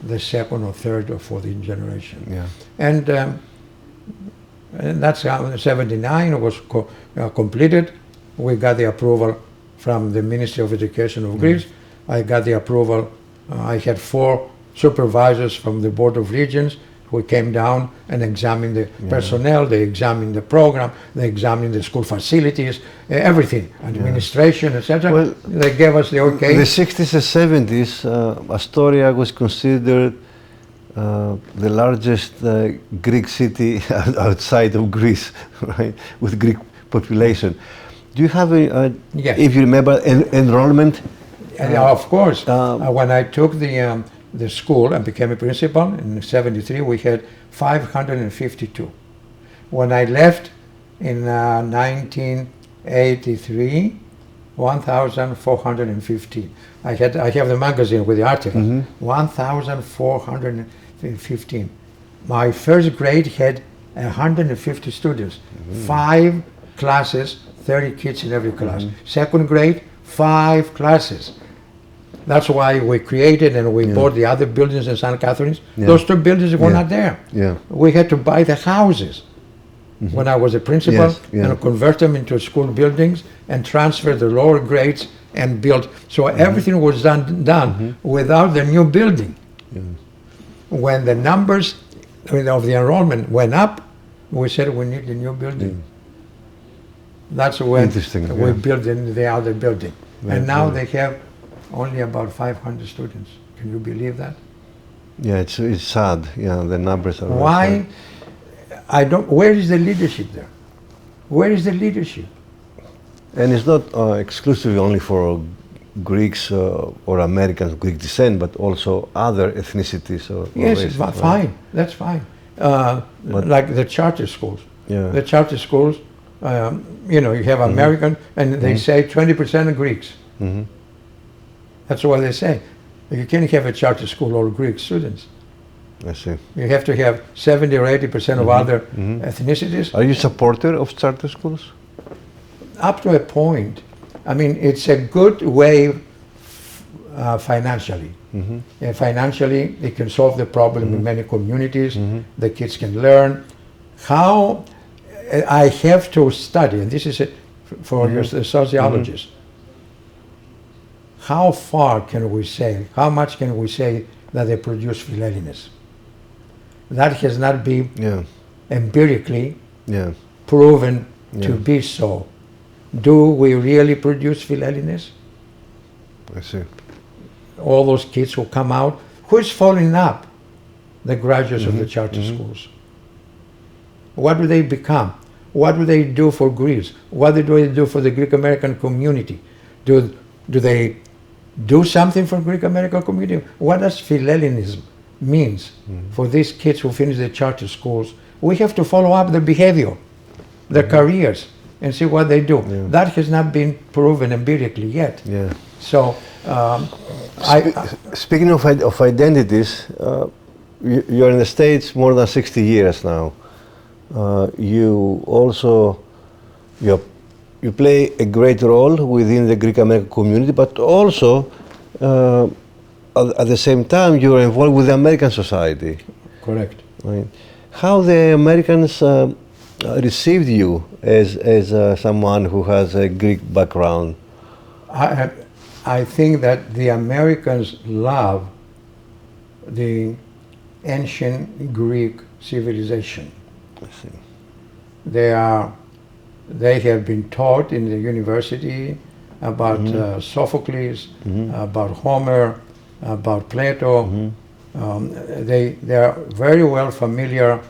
the second or third or fourth generation. And that's how in 79 it was completed. We got the approval from the Ministry of Education of Greece. I got the approval. I had 4 supervisors from the Board of Regents who came down and examined the personnel, they examined the program, they examined the school facilities, everything, administration, etc. Well, they gave us the okay. In the 60s and 70s, Astoria was considered the largest Greek city outside of Greece, right, with Greek population. Do you have, if you remember, enrollment? Of course. When I took the school and became a principal in 73, we had 552. When I left in 1983, 1,415. I have the magazine with the article. 1,415. My first grade had 150 students, 5 classes, 30 kids in every class. Second grade, 5 classes. That's why we created and we bought the other buildings in St. Catherine's. Those 2 buildings were not there. We had to buy the houses when I was a principal and convert them into school buildings and transfer the lower grades and build. So everything was done without the new building. When the numbers of the enrollment went up, we said we need a new building. That's when we built the other building. And now they have only about 500 students. Can you believe that? Yeah, it's sad. Yeah, the numbers are. Why? I don't. Where is the leadership there? Where is the leadership? And it's not exclusively only for Greeks or Americans of Greek descent, but also other ethnicities or races, fine. That's fine. Like the charter schools. The charter schools. You have American, and they say 20% Greeks. That's what they say. You can't have a charter school all Greek students. I see. You have to have 70 or 80% of other ethnicities. Are you a supporter of charter schools? Up to a point. I mean, it's a good way financially. Financially, it can solve the problem in many communities. The kids can learn. How I have to study, and this is for your sociologists. How far can we say, how much can we say that they produce philhellenes? That has not been empirically proven to be so. Do we really produce philhellenes? I see. All those kids who come out, who is following up the graduates of the charter schools? What do they become? What do they do for Greece? What do they do for the Greek American community? Do they do something for Greek American community? What does philhellenism means for these kids who finish the charter schools? We have to follow up their behavior, their careers, and see what they do. That has not been proven empirically yet. So, speaking of identities, you're in the States more than 60 years now. You also you play a great role within the Greek American community, but also at the same time you are involved with the American society. Correct. Right. How the Americans received you as someone who has a Greek background? I think that the Americans love the ancient Greek civilization. I see. They have been taught in the university about Sophocles, about Homer, about Plato. They are very well familiar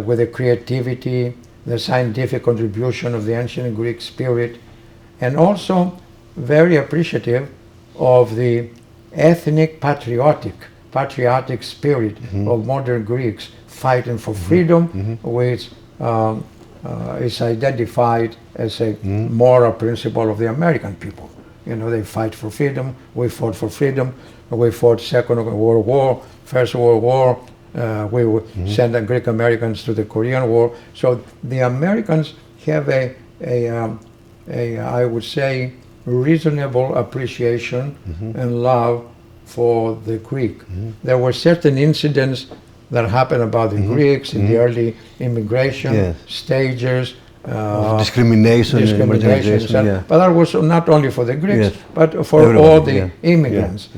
with the creativity, the scientific contribution of the ancient Greek spirit, and also very appreciative of the ethnic patriotic spirit of modern Greeks fighting for freedom, which is identified as a moral principle of the American people. You know, they fight for freedom. We fought for freedom. We fought Second World War, First World War. We would send the Greek Americans to the Korean War. So the Americans have a I would say, reasonable appreciation and love for the Greek. There were certain incidents that happened about the Greeks in the early immigration stages. Discrimination, but that was not only for the Greeks, but for all the immigrants.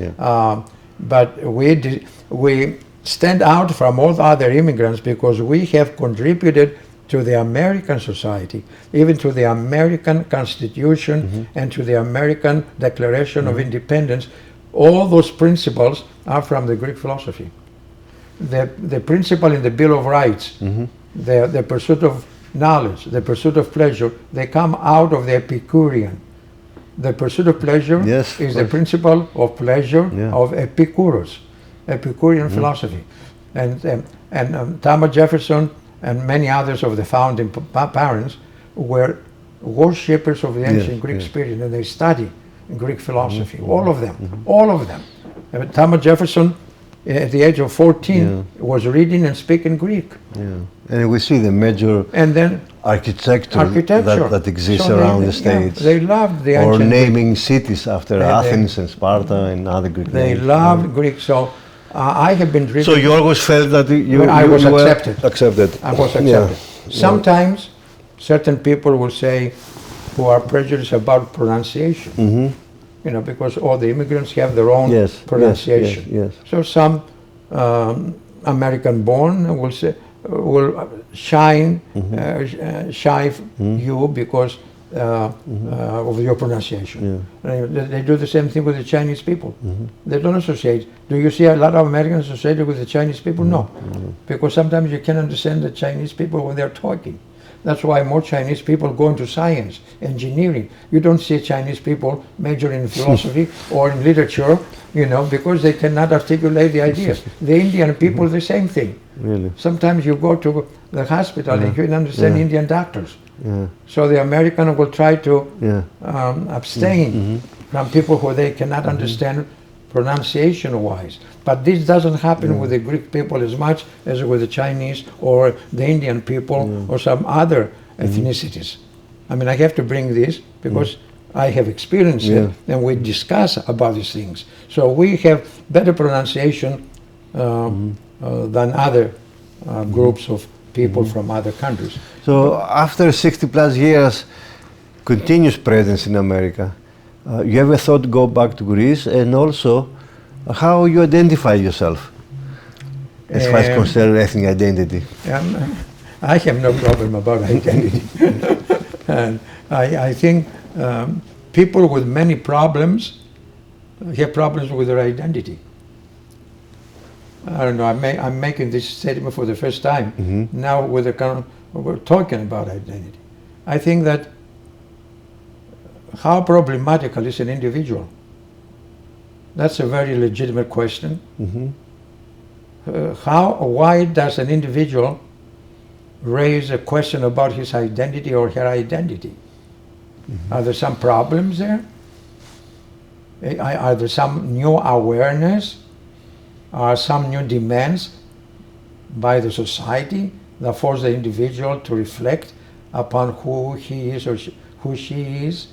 But we stand out from all the other immigrants because we have contributed to the American society, even to the American Constitution and to the American Declaration of Independence. All those principles are from the Greek philosophy. The principle in the Bill of Rights, the pursuit of knowledge, the pursuit of pleasure, they come out of the Epicurean. The pursuit of pleasure is the principle of pleasure of Epicurus, Epicurean philosophy. And Thomas Jefferson and many others of the founding parents were worshippers of the ancient Greek spirit, and they study Greek philosophy, all of them. Thomas Jefferson, at the age of 14, was reading and speaking Greek. And we see the major architecture that exists around the States. They loved the ancient Or naming cities after Athens and Sparta and other Greek names. They loved Greek. So I have been driven. So you always felt that I was accepted. I was accepted. Sometimes certain people will say, who are prejudiced about pronunciation. You know, because all the immigrants have their own pronunciation. So some American-born will say, will shy you because of your pronunciation. They do the same thing with the Chinese people. They don't associate. Do you see a lot of Americans associated with the Chinese people? No, because sometimes you can't understand the Chinese people when they're talking. That's why more Chinese people go into science, engineering. You don't see Chinese people majoring in philosophy or in literature, you know, because they cannot articulate the ideas. The Indian people, the same thing. Really? Sometimes you go to the hospital and you can understand Indian doctors. So the American will try to abstain from people who they cannot understand pronunciation-wise. But this doesn't happen with the Greek people as much as with the Chinese or the Indian people or some other ethnicities. I mean, I have to bring this because I have experienced it and we discuss about these things. So we have better pronunciation than other groups of people from other countries. So after 60 plus years continuous presence in America, you ever thought to go back to Greece, and also how you identify yourself as far as concerns ethnic identity? I have no problem about identity. And I think people with many problems have problems with their identity. I don't know, I'm making this statement for the first time. Now we're talking about identity. I think that how problematical is an individual? That's a very legitimate question. Why does an individual raise a question about his identity or her identity? Are there some problems there? Are there some new awareness? Are some new demands by the society that force the individual to reflect upon who he is or who she is?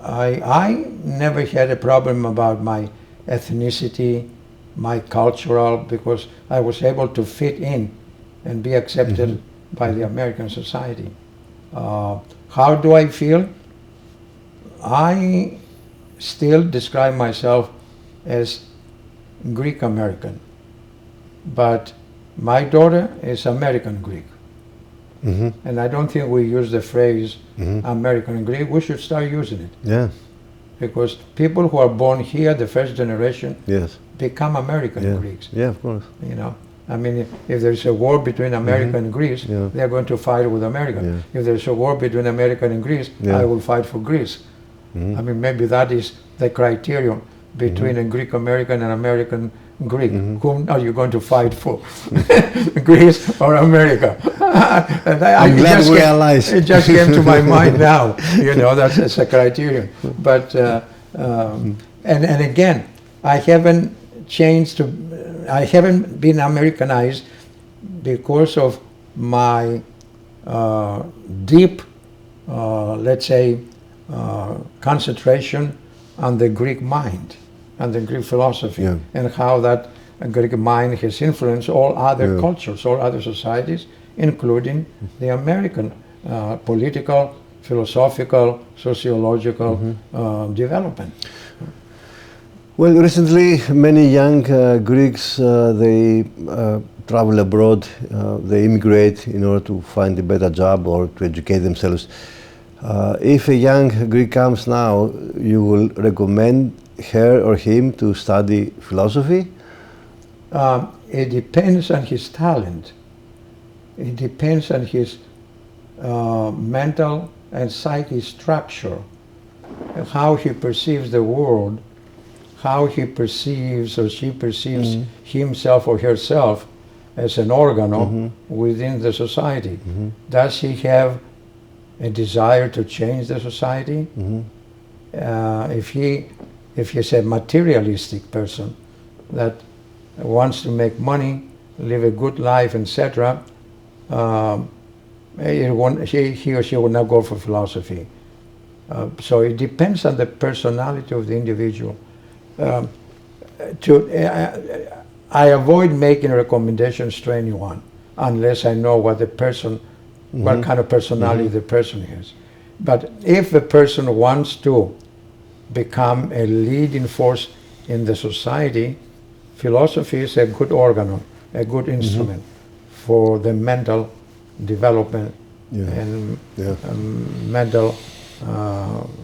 I never had a problem about my ethnicity, my cultural, because I was able to fit in and be accepted by the American society. How do I feel? I still describe myself as Greek American, but my daughter is American Greek. And I don't think we use the phrase American Greek. We should start using it. Because people who are born here, the first generation, become American Greeks. Of course. You know, I mean, if there's a war between America and Greece, they're going to fight with America. If there's a war between America and Greece, I will fight for Greece. I mean, maybe that is the criterion between a Greek American and American Greek. Whom are you going to fight for? Greece or America? I'm glad we're allies. It just came to my mind now. You know, that's a criterion. But and again, I haven't changed I haven't been Americanized because of my deep, let's say, concentration on the Greek mind and the Greek philosophy, and how that Greek mind has influenced all other cultures, all other societies, including the American political, philosophical, sociological development. Well, recently many young Greeks, they travel abroad, they immigrate in order to find a better job or to educate themselves. If a young Greek comes now, you will recommend her or him to study philosophy? It depends on his talent. It depends on his mental and psychic structure, how he perceives the world, how he perceives or she perceives himself or herself as an organ within the society. Does he have a desire to change the society? If he's a materialistic person that wants to make money, live a good life, etc., he or she will not go for philosophy. So it depends on the personality of the individual. I avoid making recommendations to anyone unless I know what the person, what kind of personality the person is. But if the person wants to become a leading force in the society, philosophy is a good organ, a good instrument for the mental development and mental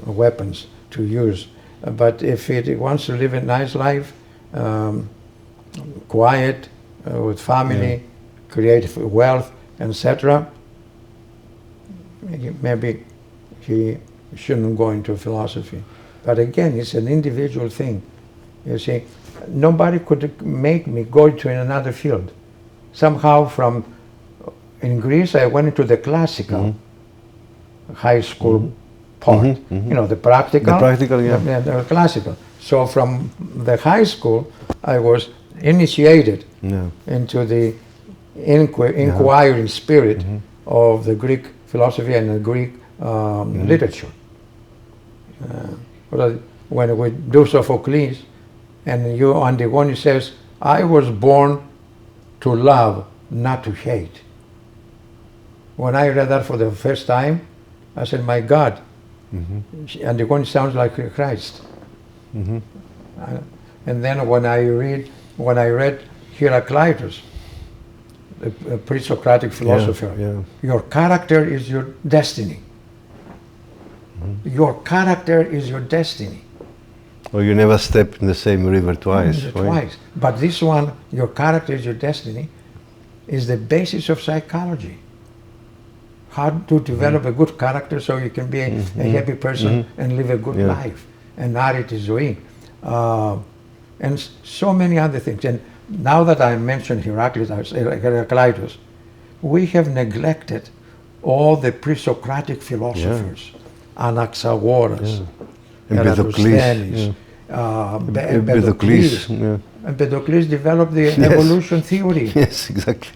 weapons to use. But if it wants to live a nice life, quiet, with family, create wealth, etc., maybe he shouldn't go into philosophy. But again, it's an individual thing. You see, nobody could make me go to another field. Somehow in Greece, I went into the classical high school part. You know, the practical. The practical, the classical. So from the high school, I was initiated into the inquiring spirit of the Greek philosophy and the Greek literature. When we do Sophocles, and Antigone says, I was born to love, not to hate. When I read that for the first time, I said, my God, Antigone sounds like Christ. And then when I read Heraclitus, a pre-Socratic philosopher, your character is your destiny. Your character is your destiny. Or you never step in the same river twice. Twice. But this one, your character is your destiny, is the basis of psychology. How to develop a good character so you can be a happy person and live a good life. And arete ζωή. And so many other things. And now that I mentioned Heraclitus, we have neglected all the pre-Socratic philosophers. Anaxagoras, Demosthenes, Empedocles. Empedocles developed the evolution theory. Yes, exactly.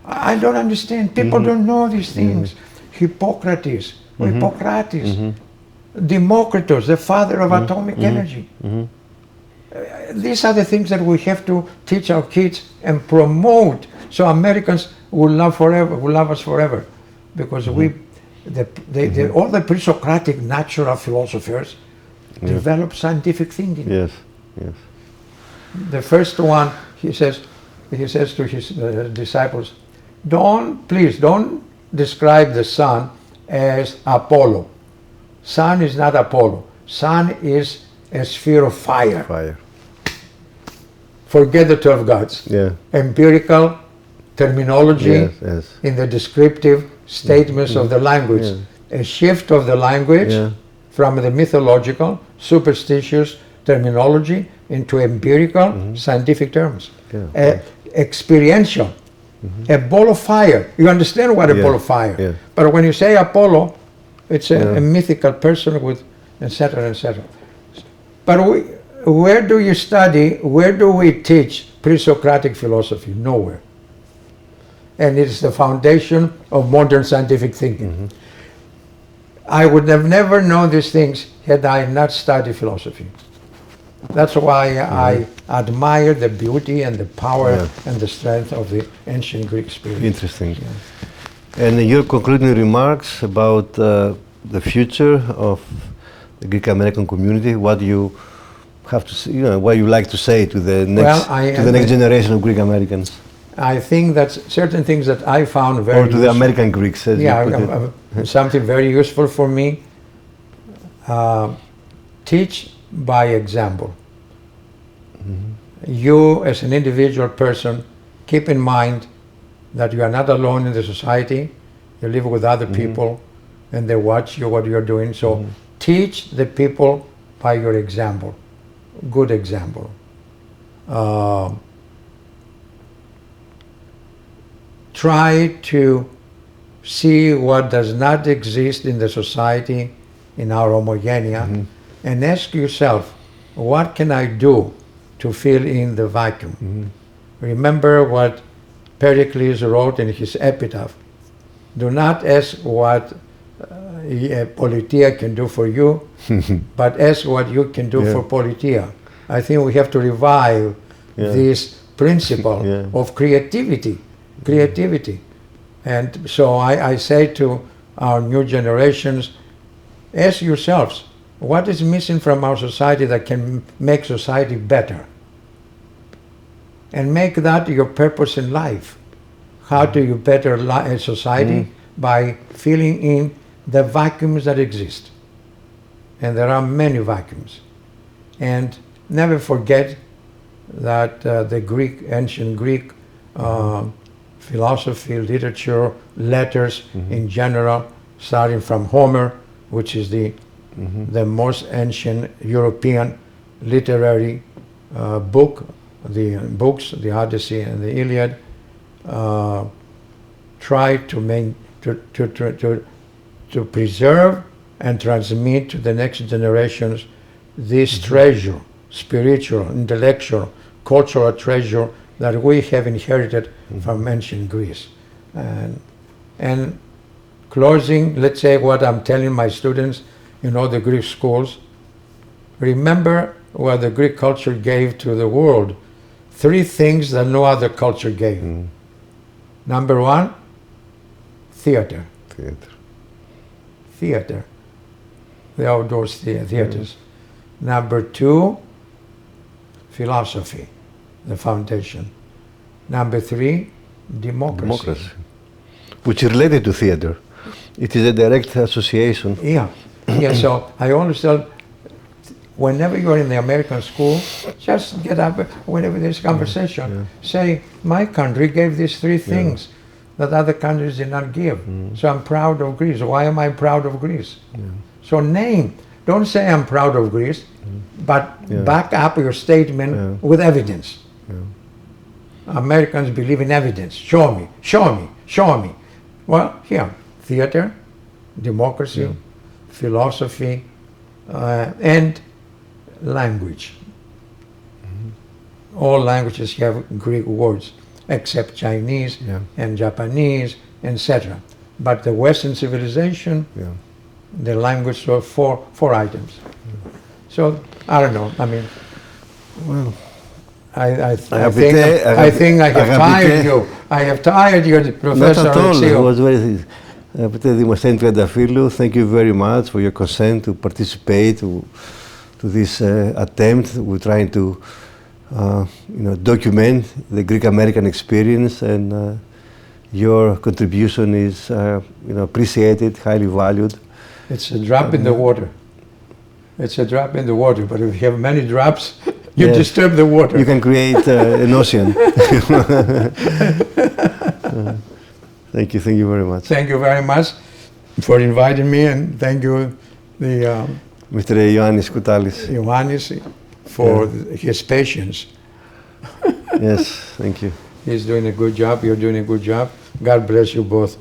I don't understand. People don't know these things. Hippocrates, Democritus, the father of atomic energy. These are the things that we have to teach our kids and promote, so Americans will love us forever, because all the pre-Socratic natural philosophers developed scientific thinking. Yes. The first one, he says to his disciples, please don't describe the sun as Apollo. Sun is not Apollo. Sun is a sphere of fire. forget the 12 gods. Yeah. Empirical terminology Yes, yes. in the descriptive statements of the language. Yeah. A shift of the language Yeah. from the mythological, superstitious terminology into empirical, scientific terms. Yeah. Experiential. A ball of fire. You understand what a Yeah. ball of fire? Yeah. But when you say Apollo, it's Yeah. a mythical person with etc. etc. But where do you study, where do we teach pre-Socratic philosophy? Nowhere. And it's the foundation of modern scientific thinking. I would have never known these things had I not studied philosophy. That's why I admire the beauty and the power and the strength of the ancient Greek spirit. Interesting. And your concluding remarks about the future of the Greek American community, what you have to say, what you like to say to the next next generation of Greek Americans, I think that certain things that I found very or to the American Greeks, as you put it. Something very useful for me. Teach by example. You, as an individual person, keep in mind that you are not alone in the society. You live with other people, and they watch you what you're doing. So teach the people by your example, good example. Try to see what does not exist in the society, in our homogeneia, and ask yourself, what can I do to fill in the vacuum? Remember what Pericles wrote in his epitaph. Do not ask what Politia can do for you, but ask what you can do for Politia. I think we have to revive this principle of creativity. And so I say to our new generations, ask yourselves, what is missing from our society that can make society better? And make that your purpose in life. How do you better society? By filling in the vacuums that exist. And there are many vacuums. And never forget that the ancient Greek philosophy, literature, letters in general, starting from Homer, which is the most ancient European literary book, the books, the Odyssey and the Iliad, try to preserve and transmit to the next generations this treasure, spiritual, intellectual, cultural treasure that we have inherited from ancient Greece. And closing, let's say what I'm telling my students in all the Greek schools, remember what the Greek culture gave to the world. 3 things that no other culture gave. Number 1, theater. Theater. The outdoors theaters. Number 2, philosophy, the foundation. Number 3, democracy. Which is related to theater. It is a direct association. Yeah, so I always tell, whenever you're in the American school, just get up whenever there's conversation. Say, my country gave these 3 things that other countries did not give. So I'm proud of Greece. Why am I proud of Greece? So name. Don't say I'm proud of Greece, but back up your statement with evidence. Americans believe in evidence. Show me, show me, show me. Well, here, theater, democracy, philosophy, and language. All languages have Greek words, except Chinese and Japanese, etc. But the Western civilization, the language of 4 items. So I don't know. I mean, well, I think I have tired you. I have tired you, Professor Not at all. Alexiou. It was very. Demosthenes Triantafillou, thank you very much for your consent to participate to this attempt. We're trying to document the Greek American experience, and your contribution is appreciated, highly valued. It's a drop in the water. It's a drop in the water, but if you have many drops, You Yes. disturb the water. You can create an ocean. Thank you very much. Thank you very much for inviting me, and thank you, the Mr. Ioannis Koutalis. Ioannis, for his patience. Yes, thank you. He's doing a good job. You're doing a good job. God bless you both.